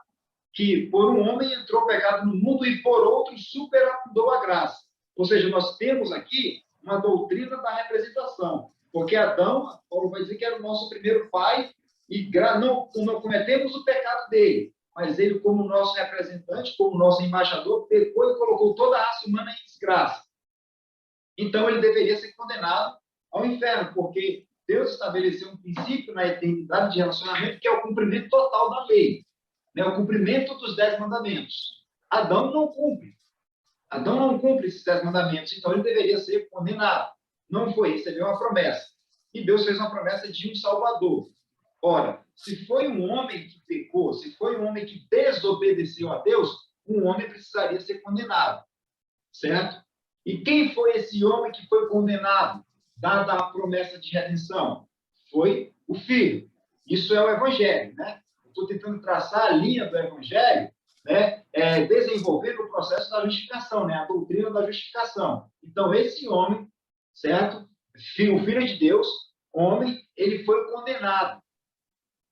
que por um homem entrou o pecado no mundo e por outro superabundou a graça. Ou seja, nós temos aqui uma doutrina da representação, porque Adão, Paulo vai dizer que era o nosso primeiro pai, e não cometemos o pecado dele, mas ele, como nosso representante, como nosso embaixador, pecou e colocou toda a raça humana em desgraça. Então, ele deveria ser condenado ao inferno, porque Deus estabeleceu um princípio na eternidade de relacionamento que é o cumprimento total da lei, né? O cumprimento dos 10 mandamentos. Adão não cumpre. Adão não cumpre esses 10 mandamentos, então ele deveria ser condenado. Não foi, recebeu uma promessa. E Deus fez uma promessa de um Salvador. Ora, se foi um homem que pecou, se foi um homem que desobedeceu a Deus, um homem precisaria ser condenado, certo? E quem foi esse homem que foi condenado, dada a promessa de redenção? Foi o Filho. Isso é o Evangelho, né? Estou tentando traçar a linha do Evangelho, né? Desenvolver o processo da justificação, né? A doutrina da justificação. Então, esse homem, certo? O Filho de Deus, homem, ele foi condenado.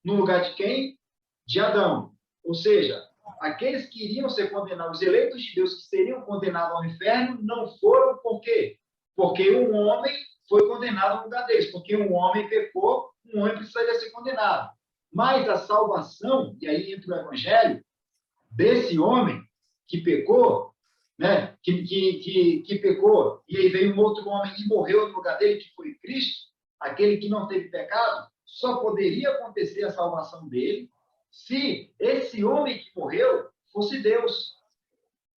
No lugar de quem? De Adão. Ou seja, aqueles que iriam ser condenados, os eleitos de Deus que seriam condenados ao inferno, não foram por quê? Porque um homem foi condenado no lugar deles. Porque um homem pecou, um homem precisaria ser condenado. Mas a salvação, e aí entra o evangelho, desse homem que pecou, né? que pecou, e aí veio um outro homem e morreu no lugar dele, que foi Cristo, aquele que não teve pecado, só poderia acontecer a salvação dele se esse homem que morreu fosse Deus.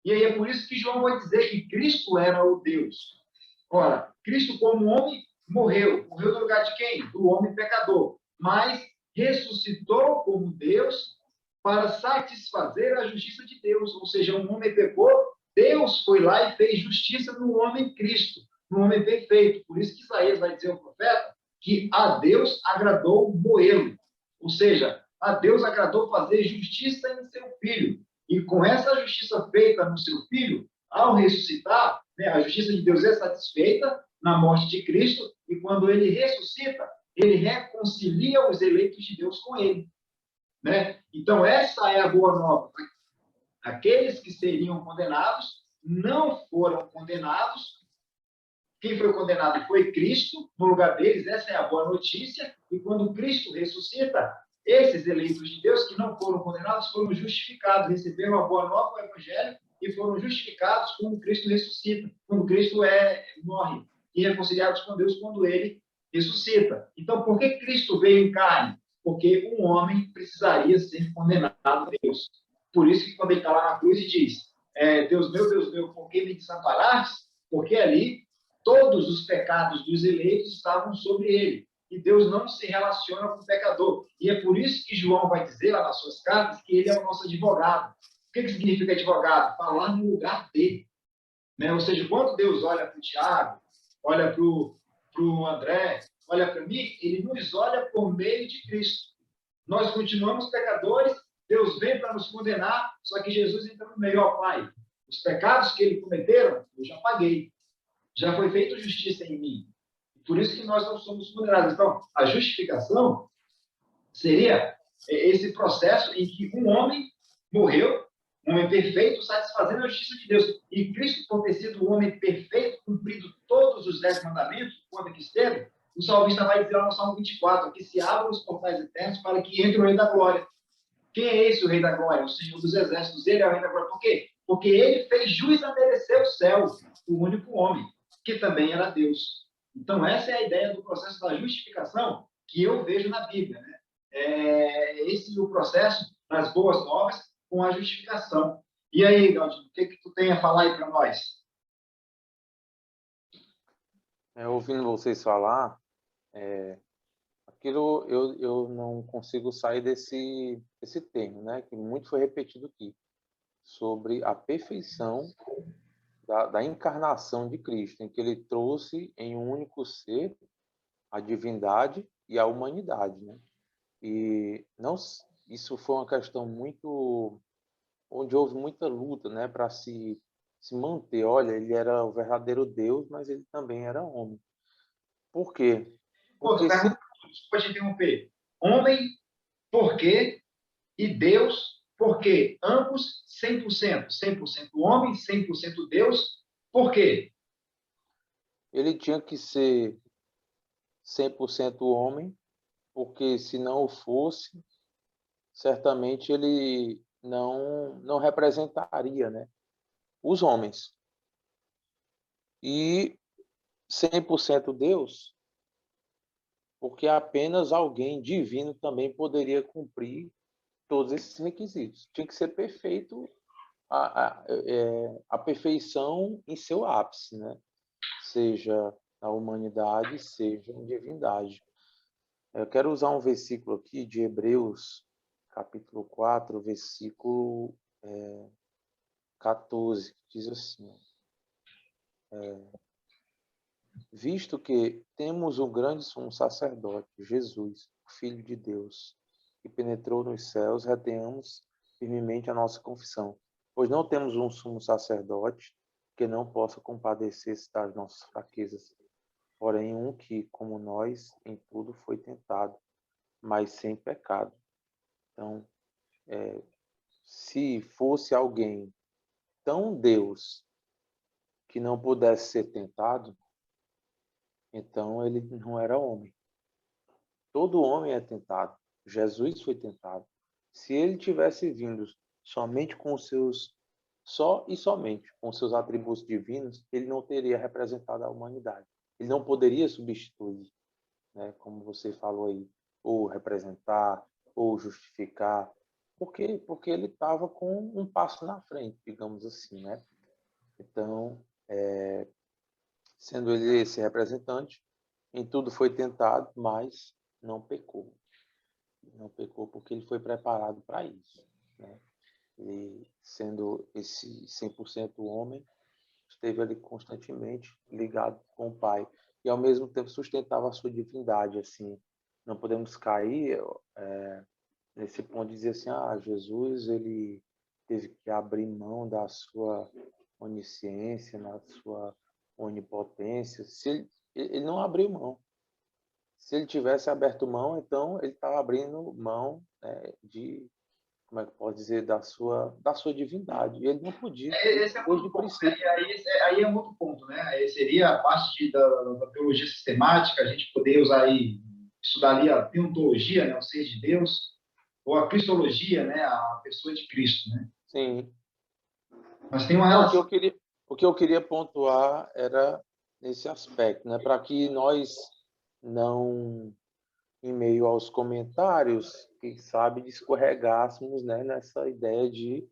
E aí é por isso que João vai dizer que Cristo era o Deus. Ora, Cristo como homem morreu. Morreu no lugar de quem? Do homem pecador. Mas ressuscitou como Deus para satisfazer a justiça de Deus. Ou seja, um homem pecou, Deus foi lá e fez justiça no homem Cristo, no homem perfeito. Por isso que Isaías vai dizer ao profeta que a Deus agradou moê-lo. Ou seja, a Deus agradou fazer justiça em seu filho. E com essa justiça feita no seu filho, ao ressuscitar, né, a justiça de Deus é satisfeita na morte de Cristo, e quando ele ressuscita, ele reconcilia os eleitos de Deus com ele. Né? Então, essa é a boa nova. Aqueles que seriam condenados não foram condenados. Quem foi condenado foi Cristo, no lugar deles, essa é a boa notícia. E quando Cristo ressuscita, esses eleitos de Deus que não foram condenados foram justificados, receberam a boa nova, o Evangelho, e foram justificados quando Cristo ressuscita, quando Cristo morre, e reconciliados com Deus quando ele ressuscita. Então, por que Cristo veio em carne? Porque um homem precisaria ser condenado a Deus. Por isso que quando ele está lá na cruz e diz, Deus meu, por que me desamparaste? Porque ali todos os pecados dos eleitos estavam sobre ele. E Deus não se relaciona com o pecador. E é por isso que João vai dizer lá nas suas cartas que ele é o nosso advogado. O que significa advogado? Falar no lugar dele. Né? Ou seja, quando Deus olha para o Tiago, olha para o André, olha para mim, ele nos olha por meio de Cristo. Nós continuamos pecadores, Deus vem para nos condenar, só que Jesus entra no meio, ó Pai. Os pecados que ele cometeram, eu já paguei. Já foi feita justiça em mim. Por isso que nós não somos condenados. Então, a justificação seria esse processo em que um homem morreu, um homem perfeito, satisfazendo a justiça de Deus. E Cristo, por ter sido um homem perfeito, cumprido todos os 10 mandamentos, quando que esteve, o salmista vai dizer lá no Salmo 24, que se abram os portais eternos para que entre o Rei da Glória. Quem é esse o Rei da Glória? O Senhor dos Exércitos. Ele é o Rei da Glória. Por quê? Porque ele fez jus a merecer o céu, o único homem, que também era Deus. Então, essa é a ideia do processo da justificação que eu vejo na Bíblia. Né? Esse é o processo das boas novas com a justificação. E aí, Galdino, o que tu tem a falar aí para nós? Ouvindo vocês falar, aquilo eu não consigo sair desse termo, né? Que muito foi repetido aqui, sobre a perfeição da encarnação de Cristo, em que ele trouxe em um único ser a divindade e a humanidade, né? E não, isso foi uma questão muito onde houve muita luta, né, para se manter. Olha, ele era o verdadeiro Deus, mas ele também era homem. Por quê? Pô, Porque se... pode interromper. Homem, por quê? E Deus, por quê? Ambos 100%. 100% homem, 100% Deus. Por quê? ele tinha que ser 100% homem, porque se não o fosse, certamente ele não representaria, né, os homens. E 100% Deus, porque apenas alguém divino também poderia cumprir todos esses requisitos. Tinha que ser perfeito, a perfeição em seu ápice, né? Seja na humanidade, seja em divindade. Eu quero usar um versículo aqui de Hebreus, capítulo 4, versículo 14, que diz assim: visto que temos um grande sumo sacerdote, Jesus, o Filho de Deus, que penetrou nos céus, retenhamos firmemente a nossa confissão, pois não temos um sumo sacerdote que não possa compadecer-se das nossas fraquezas, porém um que, como nós, em tudo foi tentado, mas sem pecado. Então, se fosse alguém tão Deus que não pudesse ser tentado, então ele não era homem. Todo homem é tentado. Jesus foi tentado. Se ele tivesse vindo somente com os seus, só e somente com os seus atributos divinos, ele não teria representado a humanidade. Ele não poderia substituir, né, como você falou aí, ou representar, ou justificar. Por quê? Porque ele estava com um passo na frente, digamos assim, né? Então, sendo ele esse representante, em tudo foi tentado, mas não pecou. Não pecou porque ele foi preparado para isso, né? E sendo esse 100% homem, esteve ali constantemente ligado com o Pai e ao mesmo tempo sustentava a sua divindade, assim. Não podemos cair nesse ponto de dizer assim, Jesus, ele teve que abrir mão da sua onisciência, da sua onipotência. Se ele não abriu mão. Se ele tivesse aberto mão, então ele estava abrindo mão, né, de, como é que pode dizer, da sua divindade. E ele não podia, Esse é desde outro o ponto. princípio. Aí é um outro ponto, né? Aí seria a parte da teologia sistemática, a gente poder usar aí, estudar ali a teontologia, né, o ser de Deus, ou a cristologia, né, a pessoa de Cristo, né? Sim. Mas tem uma Não, relação. o que eu queria pontuar era nesse aspecto, né, para que nós não, em meio aos comentários, quem sabe escorregássemos, né, nessa ideia de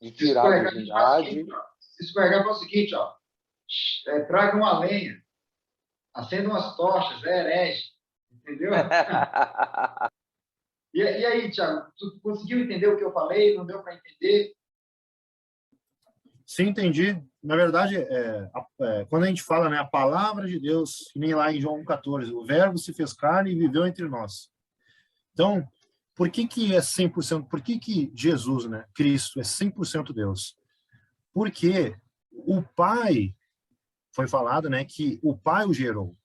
Se tirar a escorregar, a gente faz o divindade. seguinte, ó. Se escorregar, faz o seguinte, ó. Traga uma lenha, acenda umas tochas, é herege, entendeu? E aí, Thiago, tu conseguiu entender o que eu falei? Não deu para entender? Sim, entendi. Na verdade, quando a gente fala, né, a palavra de Deus, que nem lá em João 14, o verbo se fez carne e viveu entre nós. Então, por que é 100%? Por que Jesus, né, Cristo, é 100% Deus? Porque o Pai, foi falado, né, que o Pai o gerou,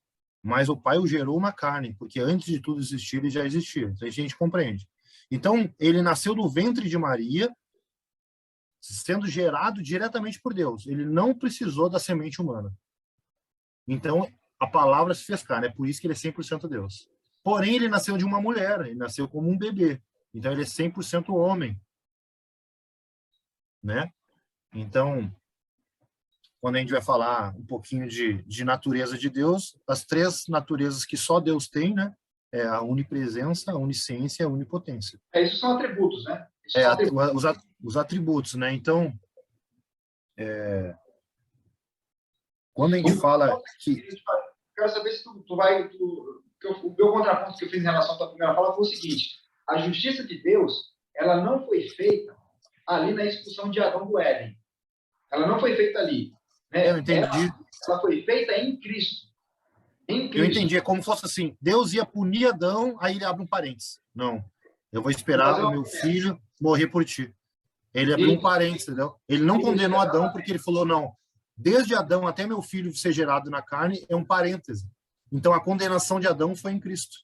mas o Pai o gerou na carne, porque antes de tudo existir, ele já existia. Então, a gente compreende. Então, ele nasceu do ventre de Maria, sendo gerado diretamente por Deus. Ele não precisou da semente humana. Então, a palavra se fez carne. É por isso que ele é 100% Deus. Porém, ele nasceu de uma mulher. Ele nasceu como um bebê. Então, ele é 100% homem. Né? Então, quando a gente vai falar um pouquinho de natureza de Deus, as três naturezas que só Deus tem, né? É a onipresença, a onisciência e a onipotência. Isso são atributos, né? Isso são atributos. Os atributos, né? Então, quando a gente fala que... Quero saber se tu vai... o meu contraponto que eu fiz em relação à tua primeira fala foi o seguinte: a justiça de Deus, ela não foi feita ali na expulsão de Adão do Éden. Ela não foi feita ali. Né? Eu entendi. Ela foi feita em Cristo. Em Cristo. Eu entendi. É como se fosse assim: Deus ia punir Adão, aí ele abre um parênteses. Não. Eu vou esperar o meu filho morrer por ti. Ele abriu um parênteses, entendeu? Ele não condenou Adão porque ele falou: não, desde Adão até meu filho ser gerado na carne, é um parêntese. Então, a condenação de Adão foi em Cristo.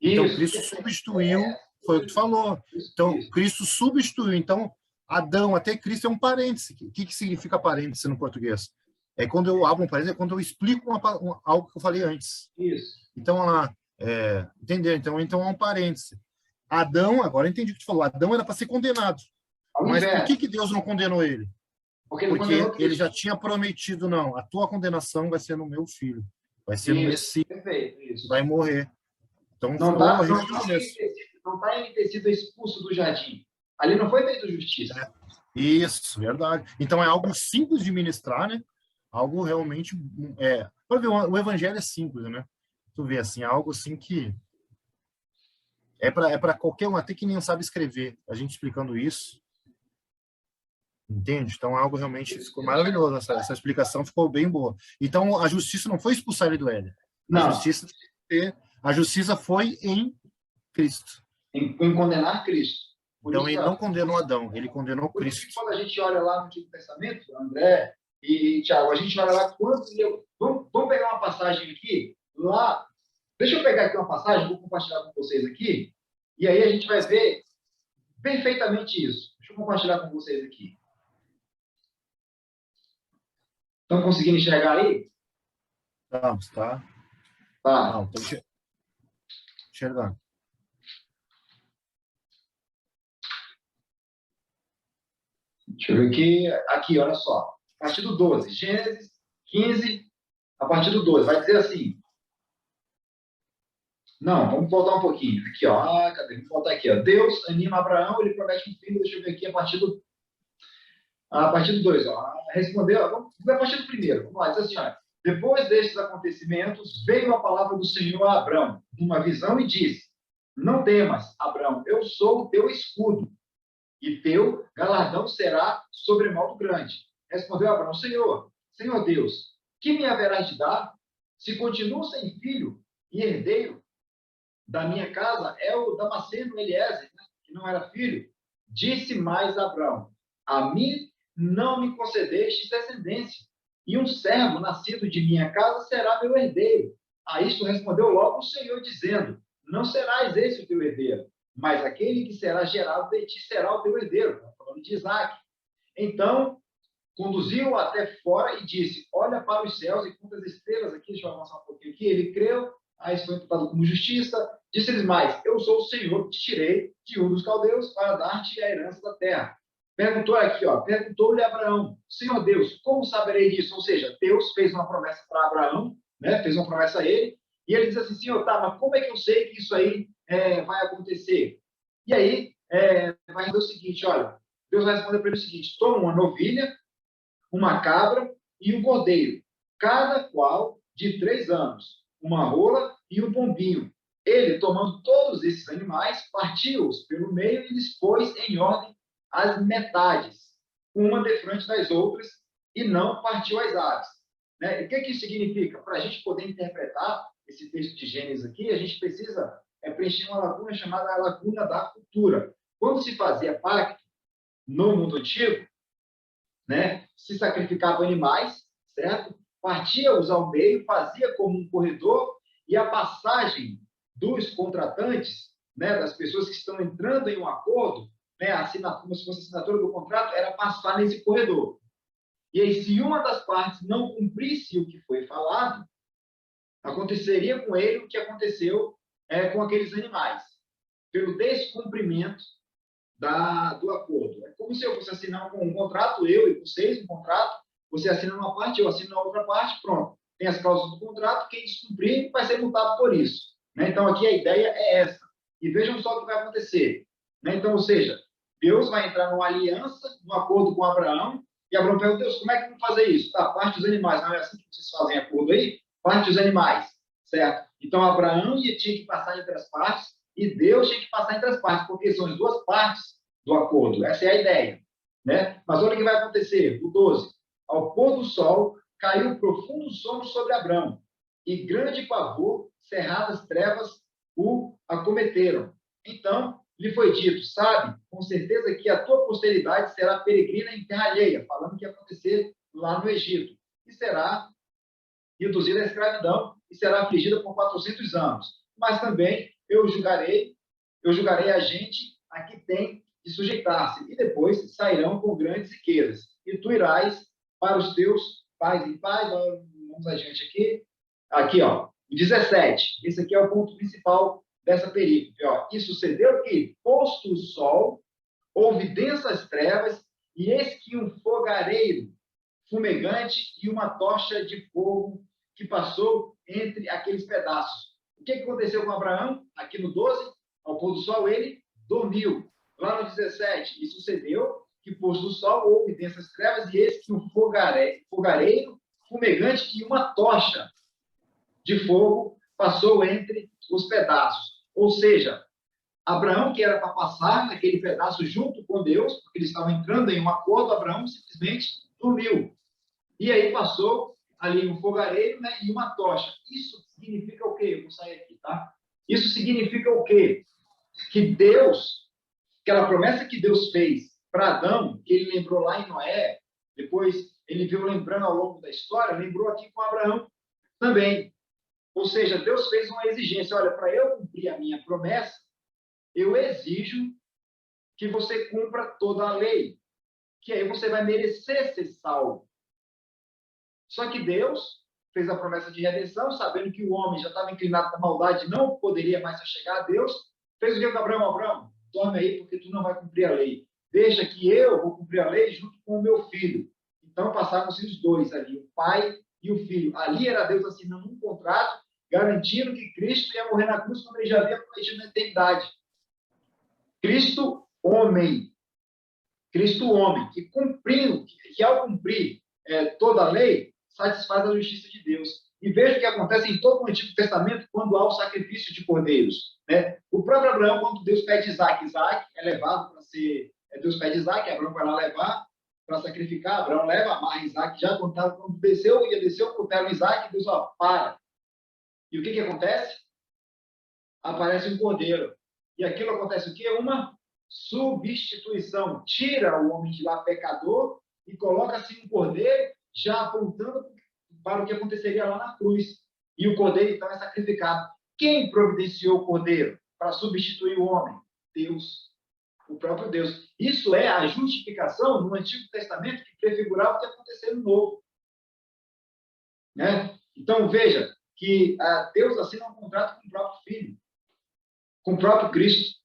Então, Isso. Cristo substituiu, foi o que tu falou. Então, Cristo substituiu. Então, Adão até Cristo é um parêntese. O que significa parêntese no português? É quando eu abro um parêntese, é quando eu explico algo que eu falei antes. Isso. Então, lá, entendeu? Então, é um parêntese. Adão, agora eu entendi o que tu falou, Adão era para ser condenado. Mas por que Deus não condenou ele? Porque ele já tinha prometido, não, a tua condenação vai ser no meu filho. Vai ser no Messias. Perfeito, isso. Vai morrer. Então, não está ele ter sido expulso do jardim. Ali não foi feito justiça. Isso, verdade. Então, é algo simples de ministrar, né? Algo realmente... Para ver, o evangelho é simples, né? Tu vê, assim, algo assim que... É para qualquer um, até que nem sabe escrever. A gente explicando isso. Entende? Então, algo realmente ficou maravilhoso. Essa explicação ficou bem boa. Então, a justiça não foi expulsar ele do Éden. A justiça foi em Cristo. Em condenar Cristo. Então, ele não condenou Adão, ele condenou Cristo. Quando a gente olha lá no Antigo Testamento, André e Tiago, a gente olha lá quantos... Vamos pegar uma passagem aqui, lá... Deixa eu pegar aqui uma passagem, vou compartilhar com vocês aqui, e aí a gente vai ver perfeitamente isso. Deixa eu compartilhar com vocês aqui. Estão conseguindo enxergar aí? Vamos, tá? Tá. Não, estou enxergando. Deixa eu ver aqui. Aqui, olha só. A partir do 12. Gênesis 15, a partir do 12. Vai dizer assim. Não, vamos voltar um pouquinho. Aqui, ó. Cadê? Vamos voltar aqui, ó. Deus anima Abraão, ele promete um filho. Deixa eu ver aqui a partir do 2, ó. Respondeu, vamos a partir do primeiro. Vamos lá, diz assim, ó. Depois destes acontecimentos, veio a palavra do Senhor a Abrão, numa visão, e disse: Não temas, Abrão, eu sou o teu escudo, e teu galardão será sobremodo grande. Respondeu Abrão: Senhor Deus, que me haverás de dar? Se continuo sem filho e herdeiro da minha casa é o Damasceno Eliezer, né, que não era filho. Disse mais Abrão: A mim não me concedeste descendência, e um servo nascido de minha casa será meu herdeiro. A isto respondeu logo o Senhor, dizendo: Não serás esse o teu herdeiro, mas aquele que será gerado de ti será o teu herdeiro. Falando de Isaac. Então, conduziu-o até fora e disse: Olha para os céus e conta as estrelas aqui. Deixa eu avançar um pouquinho aqui. Ele creu, aí foi imputado como justiça. Disse-lhes mais: Eu sou o Senhor que te tirei de Ur dos Caldeus para dar-te a herança da terra. Perguntou-lhe Abraão: Senhor Deus, como saberei disso? Ou seja, Deus fez uma promessa para Abraão, né? Fez uma promessa a ele, e ele diz assim: Senhor, tá, mas como é que eu sei que isso aí vai acontecer? E aí, vai dizer o seguinte: olha, Deus vai responder para ele o seguinte: toma uma novilha, uma cabra e um cordeiro, cada qual de 3 anos, uma rola e um pombinho. Ele, tomando todos esses animais, partiu-os pelo meio e lhes pôs em ordem as metades, uma defronte das outras, e não partiu as aves. Né? E o que isso significa? Para a gente poder interpretar esse texto de Gênesis aqui, a gente precisa preencher uma lacuna chamada a lacuna da cultura. Quando se fazia pacto no mundo antigo, né, se sacrificavam animais, certo? Partia-os ao meio, fazia como um corredor, e a passagem dos contratantes, né, das pessoas que estão entrando em um acordo, né, como se fosse a assinatura do contrato, era passar nesse corredor. E aí, se uma das partes não cumprisse o que foi falado, aconteceria com ele o que aconteceu com aqueles animais, pelo descumprimento do acordo. É como se eu fosse assinar um contrato, eu e vocês, um contrato, você assina uma parte, eu assino na outra parte, pronto. Tem as cláusulas do contrato, quem descumprir vai ser multado por isso. Né? Então, aqui a ideia é essa. E vejam só o que vai acontecer. Né? Então, ou seja, Deus vai entrar numa aliança, num acordo com Abraão, e Abraão pergunta: Deus, como é que vamos fazer isso? Tá, parte dos animais, não é assim que vocês fazem acordo aí? Parte dos animais, certo? Então, Abraão tinha que passar entre as partes, e Deus tinha que passar entre as partes, porque são as duas partes do acordo. Essa é a ideia. Né? Mas olha o que vai acontecer. O 12. Ao pôr do sol, caiu profundo sono sobre Abrão, e grande pavor, cerradas trevas o acometeram. Então, lhe foi dito: sabe, com certeza que a tua posteridade será peregrina em terra alheia, falando que ia acontecer lá no Egito, e será reduzida à escravidão, e será afligida por 400 anos. Mas também eu julgarei a gente a que tem de sujeitar-se, e depois sairão com grandes riquezas. E tu irás para os teus pais em paz. Vamos adiante aqui. Aqui, ó, 17. Esse aqui é o ponto principal dessa perícope. Ó. E sucedeu que, posto o sol, houve densas trevas, e eis que um fogareiro fumegante e uma tocha de fogo que passou entre aqueles pedaços. O que aconteceu com Abraão? Aqui no 12, ao pôr do sol, ele dormiu. Lá no 17, e sucedeu que, posto o sol, houve densas trevas, e eis que um fogareiro fumegante e uma tocha de fogo passou entre os pedaços. Ou seja, Abraão, que era para passar naquele pedaço junto com Deus, porque eles estavam entrando em um acordo, Abraão simplesmente dormiu. E aí passou ali um fogareiro, né, e uma tocha. Isso significa o quê? Eu vou sair aqui, tá? Isso significa o quê? Que Deus, aquela promessa que Deus fez para Adão, que ele lembrou lá em Noé, depois ele viu lembrando ao longo da história, lembrou aqui com Abraão também. Ou seja, Deus fez uma exigência. Olha, para eu cumprir a minha promessa, eu exijo que você cumpra toda a lei, que aí você vai merecer ser salvo. Só que Deus fez a promessa de redenção, sabendo que o homem já estava inclinado para a maldade, não poderia mais chegar a Deus, fez o que com Abraão? Abraão, dorme aí, porque tu não vai cumprir a lei. Deixa que eu vou cumprir a lei junto com o meu filho. Então passaram-se os dois ali, o pai e o filho. Ali era Deus assinando um contrato, garantindo que Cristo ia morrer na cruz quando ele já havia prometido na eternidade. Cristo, homem, que cumprindo, que ao cumprir toda a lei, satisfaz a justiça de Deus. E veja o que acontece em todo o Antigo Testamento quando há o sacrifício de cordeiros. Né? O próprio Abraão, quando Deus pede Isaac é levado para ser... Deus pede Isaac, Abraão vai lá levar para sacrificar, Abraão leva, amarra Isaac já, quando desceu o cutelo Isaac, Deus, ó, para. E o que acontece? Aparece um cordeiro. E aquilo acontece o quê? Uma substituição. Tira o homem de lá pecador e coloca-se um cordeiro já apontando para o que aconteceria lá na cruz. E o cordeiro, então, é sacrificado. Quem providenciou o cordeiro para substituir o homem? Deus, o próprio Deus. Isso é a justificação no Antigo Testamento que prefigurava o que aconteceria no Novo. Né? Então, veja que Deus assina um contrato com o próprio Filho, com o próprio Cristo,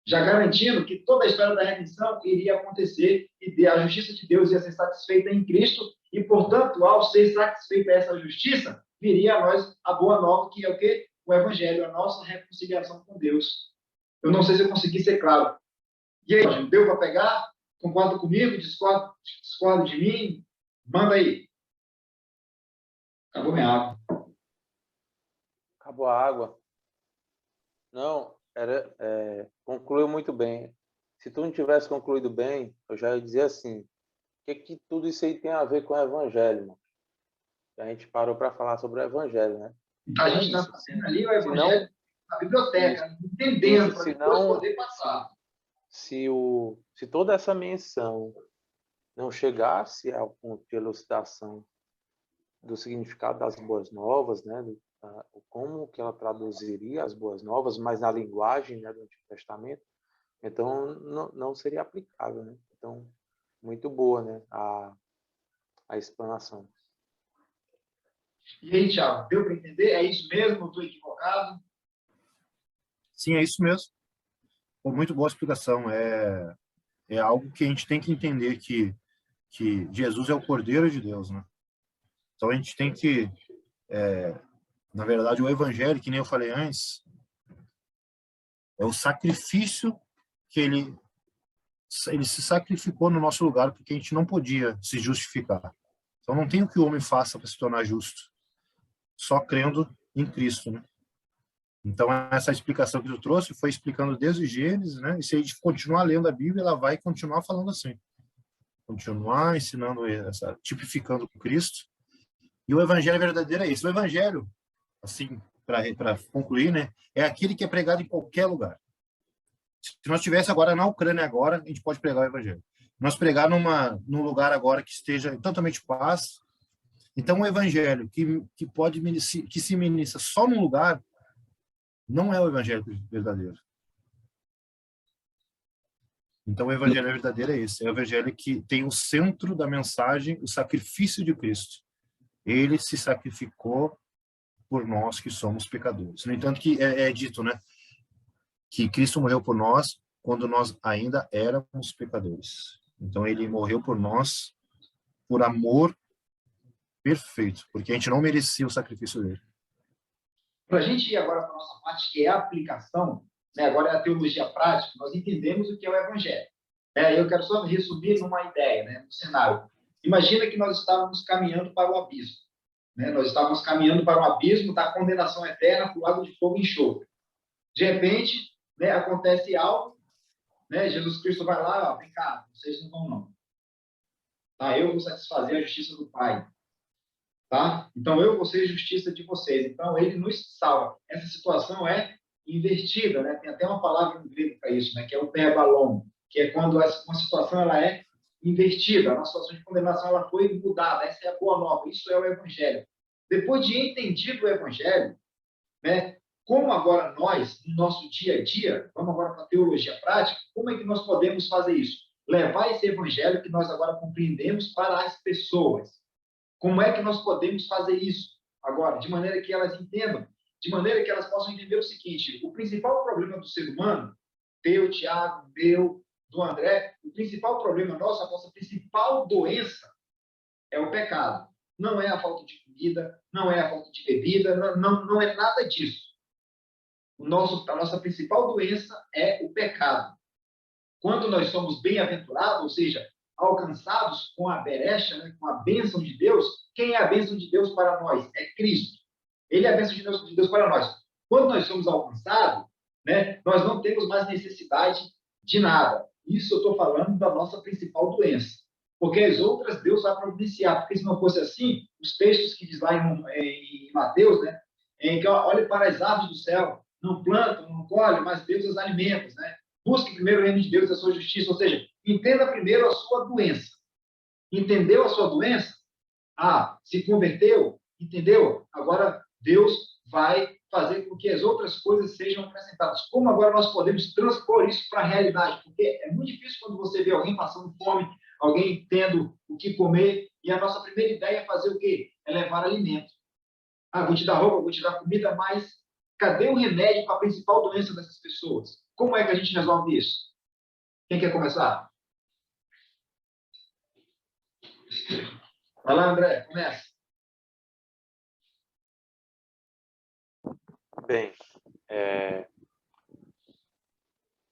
já garantindo que toda a história da redenção iria acontecer e a justiça de Deus ia ser satisfeita em Cristo e, portanto, ao ser satisfeita essa justiça, viria a nós a boa nova, que é o quê? O Evangelho, a nossa reconciliação com Deus. Eu não sei se eu consegui ser claro. E aí, deu para pegar? Concorda comigo? Discorda de mim? Manda aí. Acabou minha água. Acabou a água. Não, concluiu muito bem. Se tu não tivesse concluído bem, eu já ia dizer assim, o que tudo isso aí tem a ver com o Evangelho, mano? A gente parou para falar sobre o Evangelho, né? A gente está fazendo ali o Evangelho na biblioteca, entendendo, para depois poder passar. Se toda essa menção não chegasse ao ponto de elucidação do significado das boas novas, né, como que ela traduziria as boas novas, mas na linguagem, né, do Antigo Testamento, então não seria aplicável, né? Então, muito boa, né, a explanação. E aí, Thiago, deu para entender? É isso mesmo? Eu estou equivocado? Sim, é isso mesmo. Muito boa explicação. É algo que a gente tem que entender que Jesus é o Cordeiro de Deus, né? Então a gente tem que, na verdade, o Evangelho, que nem eu falei antes, é o sacrifício que ele se sacrificou no nosso lugar, porque a gente não podia se justificar. Então não tem o que o homem faça para se tornar justo, só crendo em Cristo, né? Então essa explicação que tu trouxe foi explicando desde Gênesis, né? E se a gente continuar lendo a Bíblia, ela vai continuar falando assim, continuar ensinando, tipificando Cristo. E o evangelho verdadeiro é esse. O evangelho, assim, para concluir, né, é aquele que é pregado em qualquer lugar. Se nós estivéssemos agora na Ucrânia agora, a gente pode pregar o evangelho. nós pregar num lugar agora que esteja totalmente paz. Então, o evangelho que se ministra só num lugar não é o evangelho verdadeiro. Então, o evangelho verdadeiro é esse. É o evangelho que tem o centro da mensagem, o sacrifício de Cristo. Ele se sacrificou por nós que somos pecadores. No entanto, que é dito, né, que Cristo morreu por nós quando nós ainda éramos pecadores. Então, ele morreu por nós por amor perfeito, porque a gente não merecia o sacrifício dele. Para a gente ir agora para a nossa parte, que é a aplicação, né, agora é a teologia prática, nós entendemos o que é o evangelho. Eu quero só resumir numa ideia, né, no cenário. Imagina que nós estávamos caminhando para o abismo. Né? Nós estávamos caminhando para o abismo da condenação eterna para o lago de fogo e enxofre. De repente, né, acontece algo, né, Jesus Cristo vai lá, ó, vem cá, vocês não vão não. Tá? Eu vou satisfazer a justiça do Pai. Tá? Então, eu vou ser justiça de vocês. Então, ele nos salva. Essa situação é invertida, né? Tem até uma palavra em grego para isso, né? Que é o perbalon, que é quando uma situação ela é invertida, a nossa situação de condenação ela foi mudada. Essa é a boa nova, isso é o evangelho. Depois de entendido o evangelho, né? Como agora nós, no nosso dia a dia, vamos agora para a teologia prática, como é que nós podemos fazer isso? Levar esse evangelho que nós agora compreendemos para as pessoas. Como é que nós podemos fazer isso agora? De maneira que elas entendam, de maneira que elas possam entender o seguinte: o principal problema do ser humano, teu, Tiago, meu, do André, o principal problema nosso, a nossa principal doença é o pecado. Não é a falta de comida, não é a falta de bebida, não é nada disso. A nossa principal doença é o pecado. Quando nós somos bem-aventurados, ou seja, alcançados com a berecha, né, com a bênção de Deus, quem é a bênção de Deus para nós? É Cristo. Ele é a bênção de Deus para nós. Quando nós somos alcançados, né, nós não temos mais necessidade de nada. Isso eu estou falando da nossa principal doença. Porque as outras Deus vai providenciar. Porque se não fosse assim, os textos que diz lá em Mateus, né, em que olhe para as aves do céu, não plantam, não colhem, mas Deus as alimenta, né? Busque primeiro o reino de Deus e a sua justiça, ou seja, entenda primeiro a sua doença. Entendeu a sua doença? Se converteu? Entendeu? Agora Deus vai fazer com que as outras coisas sejam acrescentadas. Como agora nós podemos transpor isso para a realidade? Porque é muito difícil quando você vê alguém passando fome, alguém tendo o que comer, e a nossa primeira ideia é fazer o quê? É levar alimento. Vou te dar roupa, vou te dar comida, mas cadê o remédio para a principal doença dessas pessoas? Como é que a gente resolve isso? Quem quer começar? Vai lá, André, começa. Bem,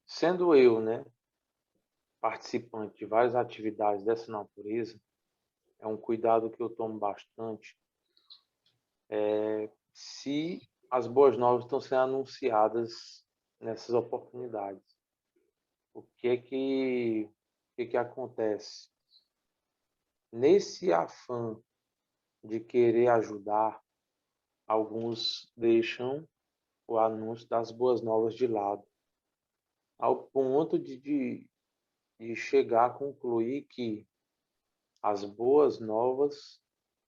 sendo eu, né, participante de várias atividades dessa natureza, é um cuidado que eu tomo bastante. Se as boas novas estão sendo anunciadas nessas oportunidades, o que acontece? Nesse afã de querer ajudar, alguns deixam o anúncio das boas novas de lado, ao ponto de chegar a concluir que as boas novas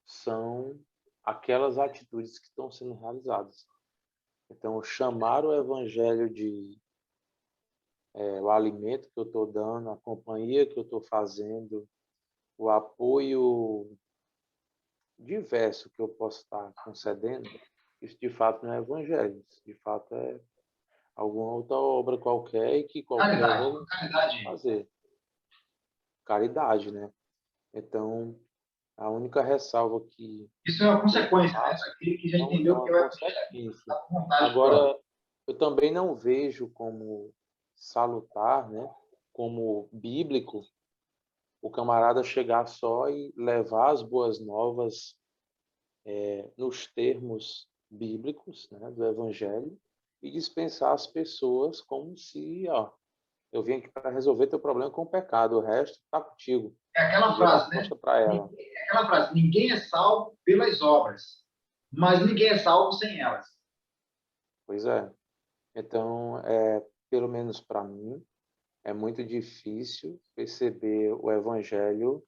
são aquelas atitudes que estão sendo realizadas. Então, chamar o evangelho de o alimento que eu estou dando, a companhia que eu estou fazendo, o apoio diverso que eu posso estar concedendo, isso de fato não é evangelho, isso de fato é alguma outra obra qualquer e que qualquer caridade. fazer. Caridade, né? Então, a única ressalva que... Isso é uma consequência, né? Aquele que já entendeu que é consequência. Agora, eu também não vejo como salutar, né? Como bíblico, o camarada chegar só e levar as boas novas nos termos bíblicos, né, do Evangelho, e dispensar as pessoas como se, eu vim aqui para resolver teu problema com o pecado, o resto está contigo. É aquela frase, né? Ela. É aquela frase, ninguém é salvo pelas obras, mas ninguém é salvo sem elas. Pois é. Então, pelo menos para mim, é muito difícil perceber o evangelho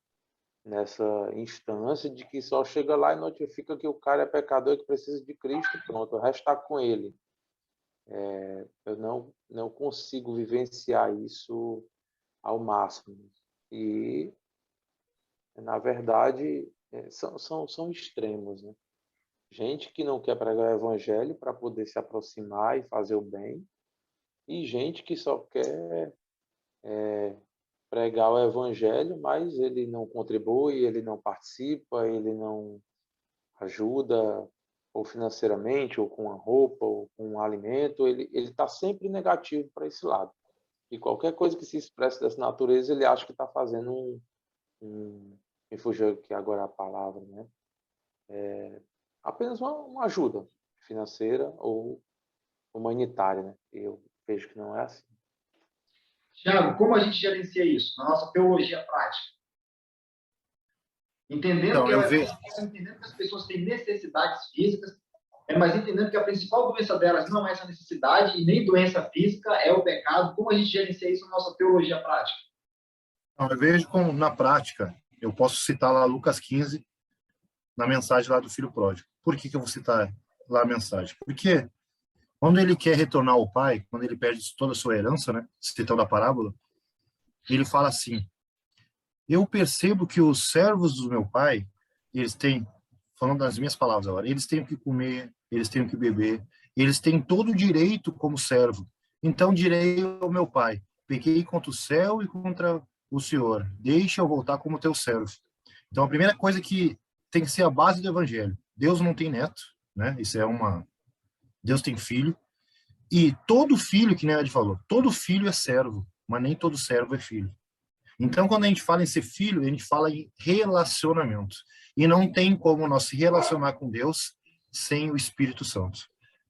nessa instância de que só chega lá e notifica que o cara é pecador e que precisa de Cristo, pronto, o resto está com ele. Eu não consigo vivenciar isso ao máximo. E, na verdade, são extremos, né? Gente que não quer pregar o evangelho para poder se aproximar e fazer o bem, e gente que só quer pregar o evangelho, mas ele não contribui, ele não participa, ele não ajuda, ou financeiramente, ou com a roupa, ou com um alimento, ele está sempre negativo para esse lado. E qualquer coisa que se expresse dessa natureza, ele acha que está fazendo me fugiu aqui agora a palavra, né? Apenas uma ajuda financeira ou humanitária, né? Eu vejo que não é assim. Tiago, como a gente gerencia isso na nossa teologia prática? Entendendo Então, eu vejo. entendendo que as pessoas têm necessidades físicas, mas entendendo que a principal doença delas não é essa necessidade e nem doença física, é o pecado. Como a gente gerencia isso na nossa teologia prática? Então, eu vejo como, na prática, eu posso citar lá Lucas 15, na mensagem lá do filho pródigo. Por que eu vou citar lá a mensagem? Porque quando ele quer retornar ao pai, quando ele perde toda a sua herança, né, citando a parábola, ele fala assim: eu percebo que os servos do meu pai, eles têm, falando das minhas palavras agora, eles têm o que comer, eles têm o que beber, eles têm todo o direito como servo. Então direi ao meu pai: pequei contra o céu e contra o Senhor, deixa eu voltar como teu servo. Então a primeira coisa que tem que ser a base do evangelho: Deus não tem neto, né? Isso é uma... Deus tem filho, e todo filho, que nem a Ed falou, todo filho é servo, mas nem todo servo é filho. Então, quando a gente fala em ser filho, a gente fala em relacionamento. E não tem como nós se relacionar com Deus sem o Espírito Santo.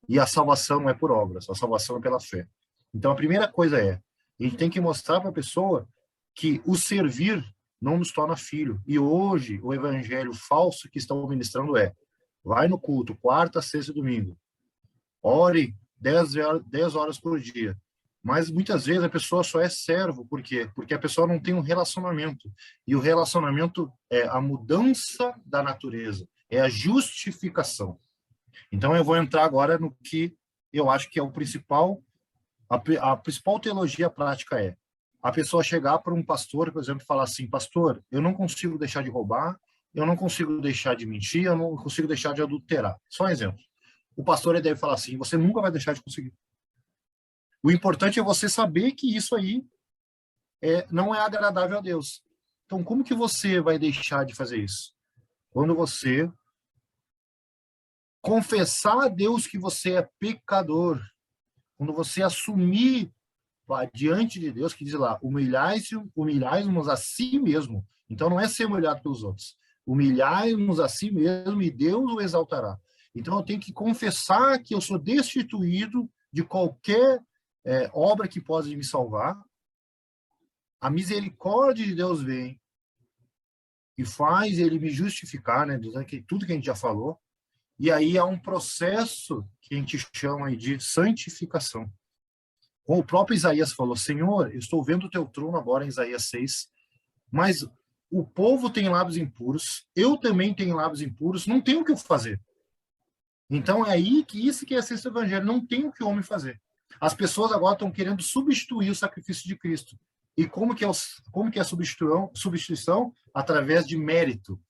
E a salvação não é por obras, a salvação é pela fé. Então, a primeira coisa é, a gente tem que mostrar para a pessoa que o servir não nos torna filho. E hoje, o evangelho falso que estão ministrando é: vai no culto, quarta, sexta e domingo. Ore 10 horas por dia. Mas muitas vezes a pessoa só é servo. Por quê? Porque a pessoa não tem um relacionamento. E o relacionamento é a mudança da natureza, é a justificação. Então eu vou entrar agora no que eu acho que é o principal, a principal teologia prática é a pessoa chegar para um pastor, por exemplo, e falar assim: pastor, eu não consigo deixar de roubar, eu não consigo deixar de mentir, eu não consigo deixar de adulterar. Só um exemplo. O pastor deve falar assim: você nunca vai deixar de conseguir. O importante é você saber que isso aí não é agradável a Deus. Então, como que você vai deixar de fazer isso? Quando você confessar a Deus que você é pecador, quando você assumir diante de Deus, que diz lá: humilhai-nos a si mesmo. Então, não é ser humilhado pelos outros. Humilhai-nos a si mesmo e Deus o exaltará. Então, eu tenho que confessar que eu sou destituído de qualquer obra que possa me salvar. A misericórdia de Deus vem e faz ele me justificar, né, tudo que a gente já falou. E aí há um processo que a gente chama de santificação. Como o próprio Isaías falou: Senhor, eu estou vendo o teu trono agora, em Isaías 6, mas o povo tem lábios impuros, eu também tenho lábios impuros, não tem o que eu fazer. Então é aí que isso que é ser o evangelho, não tem o que o homem fazer. As pessoas agora estão querendo substituir o sacrifício de Cristo. E como que é a substituição? Através de mérito.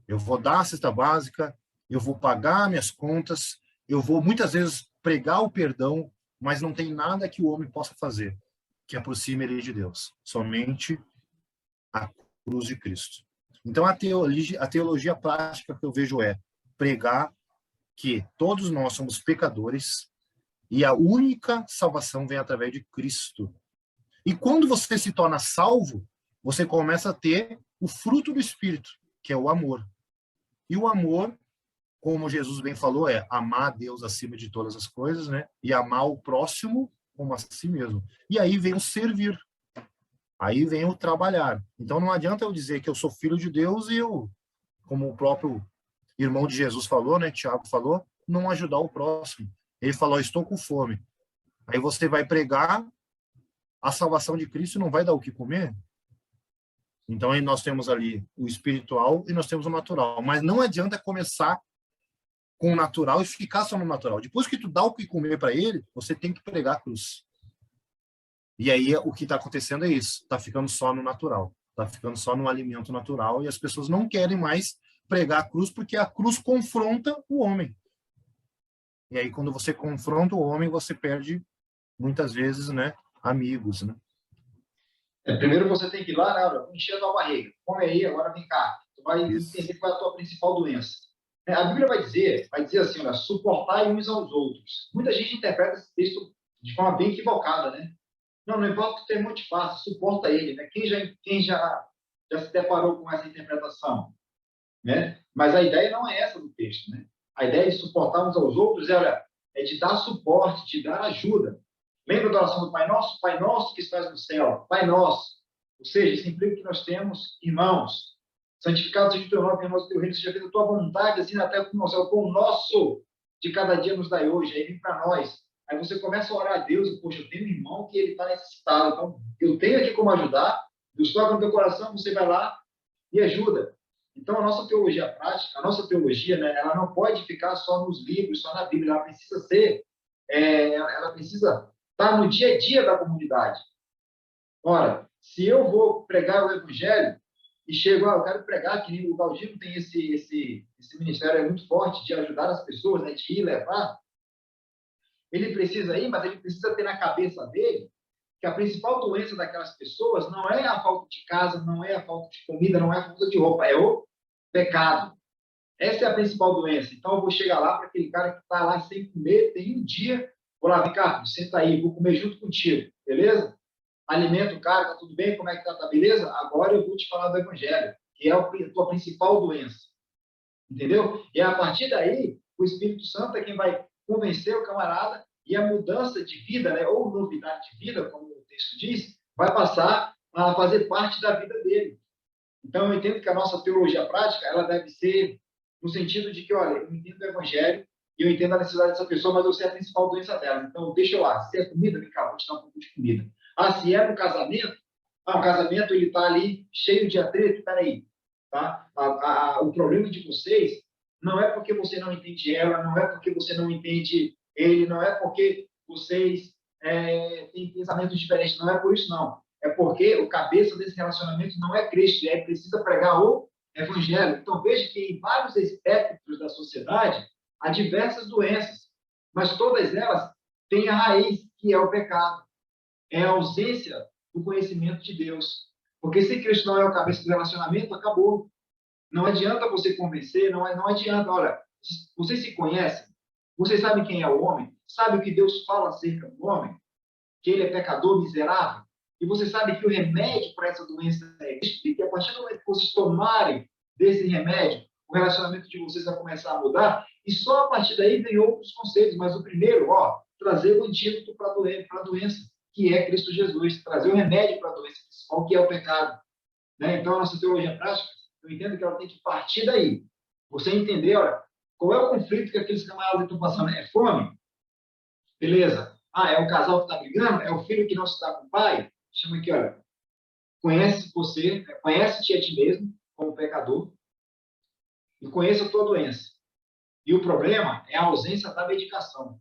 Eu vou dar a cesta básica, eu vou pagar minhas contas, eu vou muitas vezes pregar o perdão, mas não tem nada que o homem possa fazer que aproxime ele de Deus. Somente a cruz de Cristo. Então a teologia prática que eu vejo é pregar que todos nós somos pecadores e a única salvação vem através de Cristo. E quando você se torna salvo, você começa a ter o fruto do Espírito, que é o amor. E o amor, como Jesus bem falou, é amar a Deus acima de todas as coisas, né? E amar o próximo como a si mesmo. E aí vem o servir. Aí vem o trabalhar. Então não adianta eu dizer que eu sou filho de Deus e eu, como o próprio irmão de Jesus falou, né, Tiago falou, não ajudar o próximo. Ele falou: estou com fome. Aí você vai pregar, a salvação de Cristo não vai dar o que comer? Então, aí nós temos ali o espiritual e nós temos o natural. Mas não adianta começar com o natural e ficar só no natural. Depois que tu dá o que comer para ele, você tem que pregar a cruz. E aí, o que está acontecendo é isso. Está ficando só no natural. Está ficando só no alimento natural. E as pessoas não querem mais pregar a cruz, porque a cruz confronta o homem. E aí, quando você confronta o homem, você perde, muitas vezes, né, amigos, né? Primeiro você tem que ir lá, né, olha, encher a tua barriga. Come aí, agora vem cá. Tu vai entender qual é a tua principal doença. A Bíblia vai dizer assim, olha, suportai uns aos outros. Muita gente interpreta esse texto de forma bem equivocada, né? Não importa que tu é muito fácil, suporta ele, né? Quem já se deparou com essa interpretação, né? Mas a ideia não é essa do texto, né? A ideia de suportar uns aos outros é de dar suporte, de dar ajuda. Lembra da oração do Pai Nosso que estás no céu, Pai Nosso. Ou seja, isso implica que nós temos irmãos. Santificado seja o teu nome, irmãos, teu reino, seja feita a tua vontade, assim na terra como no céu. O pão nosso de cada dia nos dai hoje, aí vem para nós. Aí você começa a orar a Deus, e, poxa, eu tenho um irmão que ele está necessitado, então eu tenho aqui como ajudar, Deus toca no teu coração, você vai lá e ajuda. Então, a nossa teologia prática, a nossa teologia, né, ela não pode ficar só nos livros, só na Bíblia, ela precisa ela precisa estar no dia a dia da comunidade. Ora, se eu vou pregar o evangelho e chego, eu quero pregar, que o Galdino tem esse ministério muito forte de ajudar as pessoas, né, de ir levar, ele precisa ir, mas ele precisa ter na cabeça dele que a principal doença daquelas pessoas não é a falta de casa, não é a falta de comida, não é a falta de roupa, é o pecado. Essa é a principal doença. Então, eu vou chegar lá para aquele cara que está lá sem comer, tem um dia, vou lá, vem cá, senta aí, vou comer junto contigo, beleza? Alimenta o cara, tá tudo bem? Como é que tá beleza? Agora eu vou te falar do evangelho, que é a tua principal doença. Entendeu? E a partir daí, o Espírito Santo é quem vai convencer o camarada e a mudança de vida, né, ou novidade de vida, como o texto diz, vai passar a fazer parte da vida dele. Então, eu entendo que a nossa teologia prática, ela deve ser no sentido de que, olha, eu entendo o evangelho e eu entendo a necessidade dessa pessoa, mas eu sei a principal doença dela. Então, deixa eu lá. Se é comida, vem cá, vou te dar um pouco de comida. Se é no casamento, o casamento ele está ali cheio de atrito, peraí. Tá? O problema de vocês não é porque você não entende ela, não é porque você não entende ele, não é porque vocês têm pensamentos diferentes, não é por isso, não. É porque o cabeça desse relacionamento não é Cristo, e aí precisa pregar o evangelho. Então, veja que em vários espectros da sociedade há diversas doenças, mas todas elas têm a raiz, que é o pecado. É a ausência do conhecimento de Deus. Porque se Cristo não é o cabeça do relacionamento, acabou. Não adianta você convencer, não adianta. Olha, vocês se conhecem, vocês sabem quem é o homem, sabe o que Deus fala acerca do homem, que ele é pecador, miserável, e você sabe que o remédio para essa doença é Cristo, e que a partir do momento que vocês tomarem desse remédio, o relacionamento de vocês vai começar a mudar, e só a partir daí vem outros conceitos, mas o primeiro, trazer o antídoto para a doença, que é Cristo Jesus, trazer o remédio para a doença principal, que é o pecado. Né? Então, a nossa teologia prática, eu entendo que ela tem que partir daí. Você entender, olha, qual é o conflito que aqueles camaradas estão passando? É fome? Beleza. É o casal que está brigando? É o filho que não se está com o pai? Chama aqui, olha, conhece-te a ti mesmo como pecador e conheça a tua doença. E o problema é a ausência da medicação,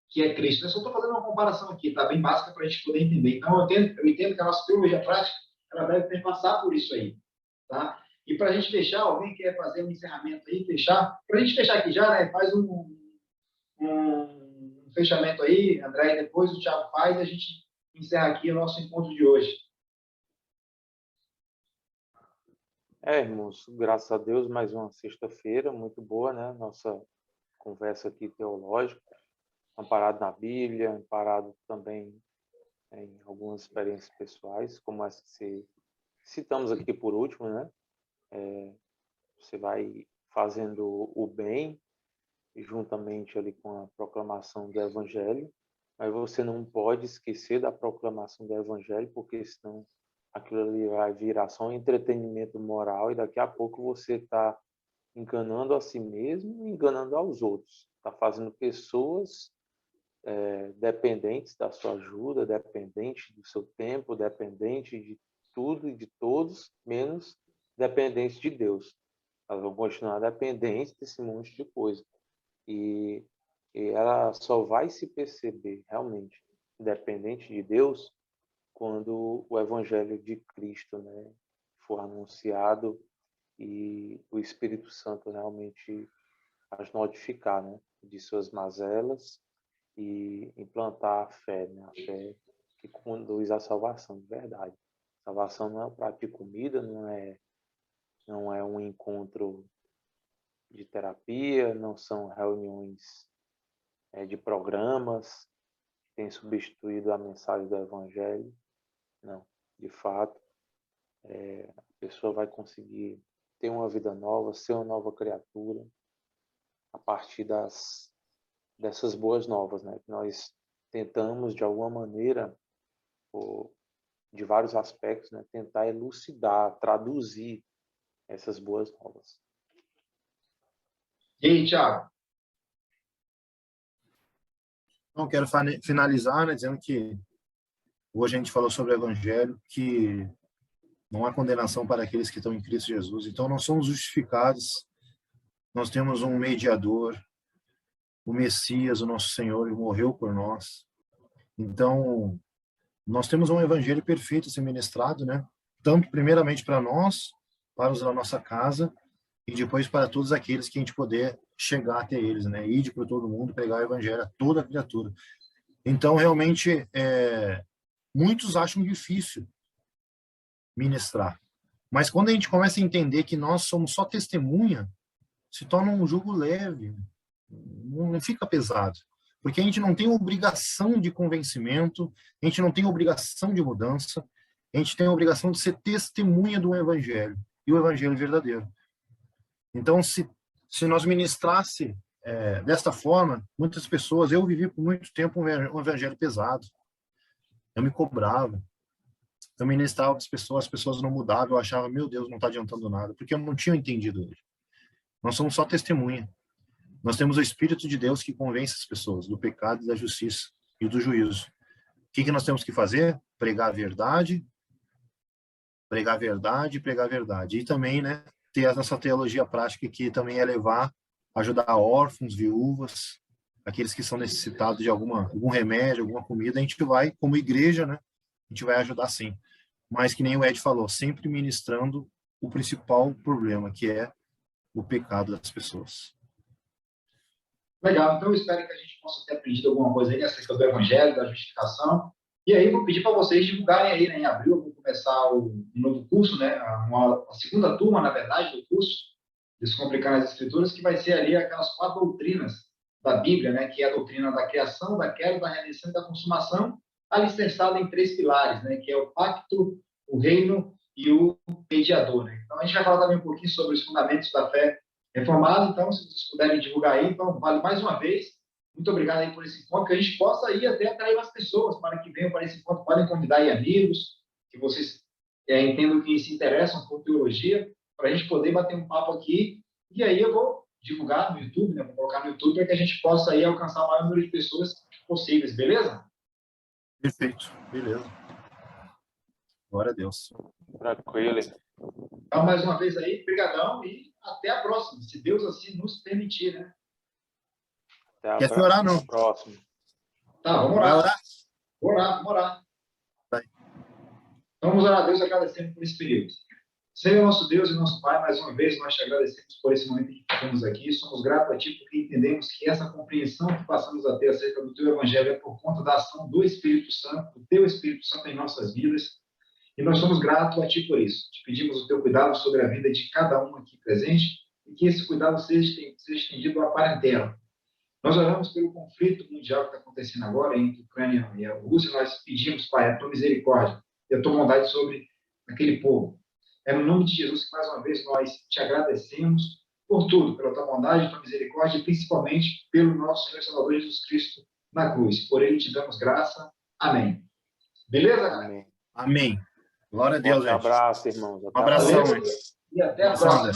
que é Cristo. Eu só estou fazendo uma comparação aqui, tá bem básica para a gente poder entender. Então, eu entendo que a nossa teologia prática ela deve passar por isso aí. Tá? E para a gente fechar, alguém quer fazer um encerramento aí, fechar? Para a gente fechar aqui já, né? Faz um fechamento aí, André, e depois o Thiago faz e a gente encerra aqui o nosso encontro de hoje. Irmãos, graças a Deus, mais uma sexta-feira muito boa, né? Nossa conversa aqui teológica, amparado na Bíblia, amparado também em algumas experiências pessoais, como essa que citamos aqui por último, né? Você vai fazendo o bem, juntamente ali com a proclamação do Evangelho, mas você não pode esquecer da proclamação do Evangelho, porque senão aquilo ali vai virar só um entretenimento moral e daqui a pouco você está enganando a si mesmo e enganando aos outros. Está fazendo pessoas dependentes da sua ajuda, dependentes do seu tempo, dependentes de tudo e de todos, menos dependentes de Deus. Elas vão continuar dependentes desse monte de coisa. E ela só vai se perceber realmente dependente de Deus quando o Evangelho de Cristo, né, for anunciado e o Espírito Santo realmente as notificar, né, de suas mazelas e implantar a fé, né, a fé que conduz à salvação de verdade. Salvação não é um prato de comida, não é um encontro de terapia, não são reuniões de programas que têm substituído a mensagem do Evangelho. Não, de fato, a pessoa vai conseguir ter uma vida nova, ser uma nova criatura a partir dessas boas novas, né? Que nós tentamos, de alguma maneira, de vários aspectos, né, tentar elucidar, traduzir essas boas novas. E aí, Thiago? Então, quero finalizar, né, dizendo que hoje a gente falou sobre o Evangelho, que não há condenação para aqueles que estão em Cristo Jesus. Então, nós somos justificados, nós temos um mediador, o Messias, o nosso Senhor, ele morreu por nós. Então, nós temos um Evangelho perfeito a ser ministrado, né? Tanto primeiramente para nós, para os da nossa casa, e depois para todos aqueles que a gente poder chegar até eles, né? Ir para todo mundo, pregar o Evangelho a toda criatura. Então, realmente, muitos acham difícil ministrar. Mas quando a gente começa a entender que nós somos só testemunha, se torna um jugo leve, não fica pesado. Porque a gente não tem obrigação de convencimento, a gente não tem obrigação de mudança, a gente tem a obrigação de ser testemunha do Evangelho, e o Evangelho verdadeiro. Então, se nós ministrasse desta forma, muitas pessoas, eu vivi por muito tempo um Evangelho pesado, eu me cobrava, eu ministrava para as pessoas não mudavam, eu achava, meu Deus, não está adiantando nada, porque eu não tinha entendido ele. Nós somos só testemunha. Nós temos o Espírito de Deus que convence as pessoas do pecado, da justiça e do juízo. O que nós temos que fazer? Pregar a verdade, pregar a verdade, pregar a verdade. E também, né, ter a nossa teologia prática, que também é ajudar órfãos, viúvas, aqueles que são necessitados de algum remédio, alguma comida. A gente vai, como igreja, né, a gente vai ajudar sim. Mas, que nem o Ed falou, sempre ministrando o principal problema, que é o pecado das pessoas. Legal, então eu espero que a gente possa ter aprendido alguma coisa aí acerca do Evangelho, da justificação. E aí vou pedir para vocês divulgarem aí, né, em abril, eu vou começar um novo curso, né, a segunda turma, na verdade, do curso, Descomplicando as Escrituras, que vai ser ali aquelas 4 doutrinas da Bíblia, né, que é a doutrina da criação, da queda, da redenção e da consumação, alicerçada em 3 pilares, né, que é o pacto, o reino e o mediador. Né? Então a gente vai falar também um pouquinho sobre os fundamentos da fé reformado, então, se vocês puderem divulgar aí, então, vale mais uma vez. Muito obrigado aí por esse encontro, que a gente possa ir até atrair as pessoas para que venham para esse encontro. Podem convidar aí amigos, que vocês entendam que se interessam por teologia, para a gente poder bater um papo aqui. E aí eu vou divulgar no YouTube, né? Vou colocar no YouTube para que a gente possa aí alcançar o maior número de pessoas possíveis, beleza? Perfeito, beleza. Glória a Deus. Tranquilo. Então, mais uma vez aí, brigadão e até a próxima, se Deus assim nos permitir, né? Quer orar, não? Próximo. Tá, vamos orar. Vamos orar. Vai. Então, vamos orar a Deus agradecendo por esse período. Senhor, nosso Deus e nosso Pai, mais uma vez nós te agradecemos por esse momento que estamos aqui. Somos gratos a Ti porque entendemos que essa compreensão que passamos a ter acerca do Teu Evangelho é por conta da ação do Espírito Santo, do Teu Espírito Santo em nossas vidas. E nós somos gratos a Ti por isso. Te pedimos o Teu cuidado sobre a vida de cada um aqui presente e que esse cuidado seja estendido à parentela. Nós oramos pelo conflito mundial que está acontecendo agora entre a Ucrânia e a Rússia. Nós pedimos, Pai, a Tua misericórdia e a Tua bondade sobre aquele povo. É no nome de Jesus que, mais uma vez, nós te agradecemos por tudo, pela Tua bondade, Tua misericórdia e principalmente pelo nosso Senhor e Salvador Jesus Cristo na cruz. Por Ele te damos graça. Amém. Beleza, galera? Amém. Glória a Deus, Um abraço, irmãos. Um abração, e até a próxima.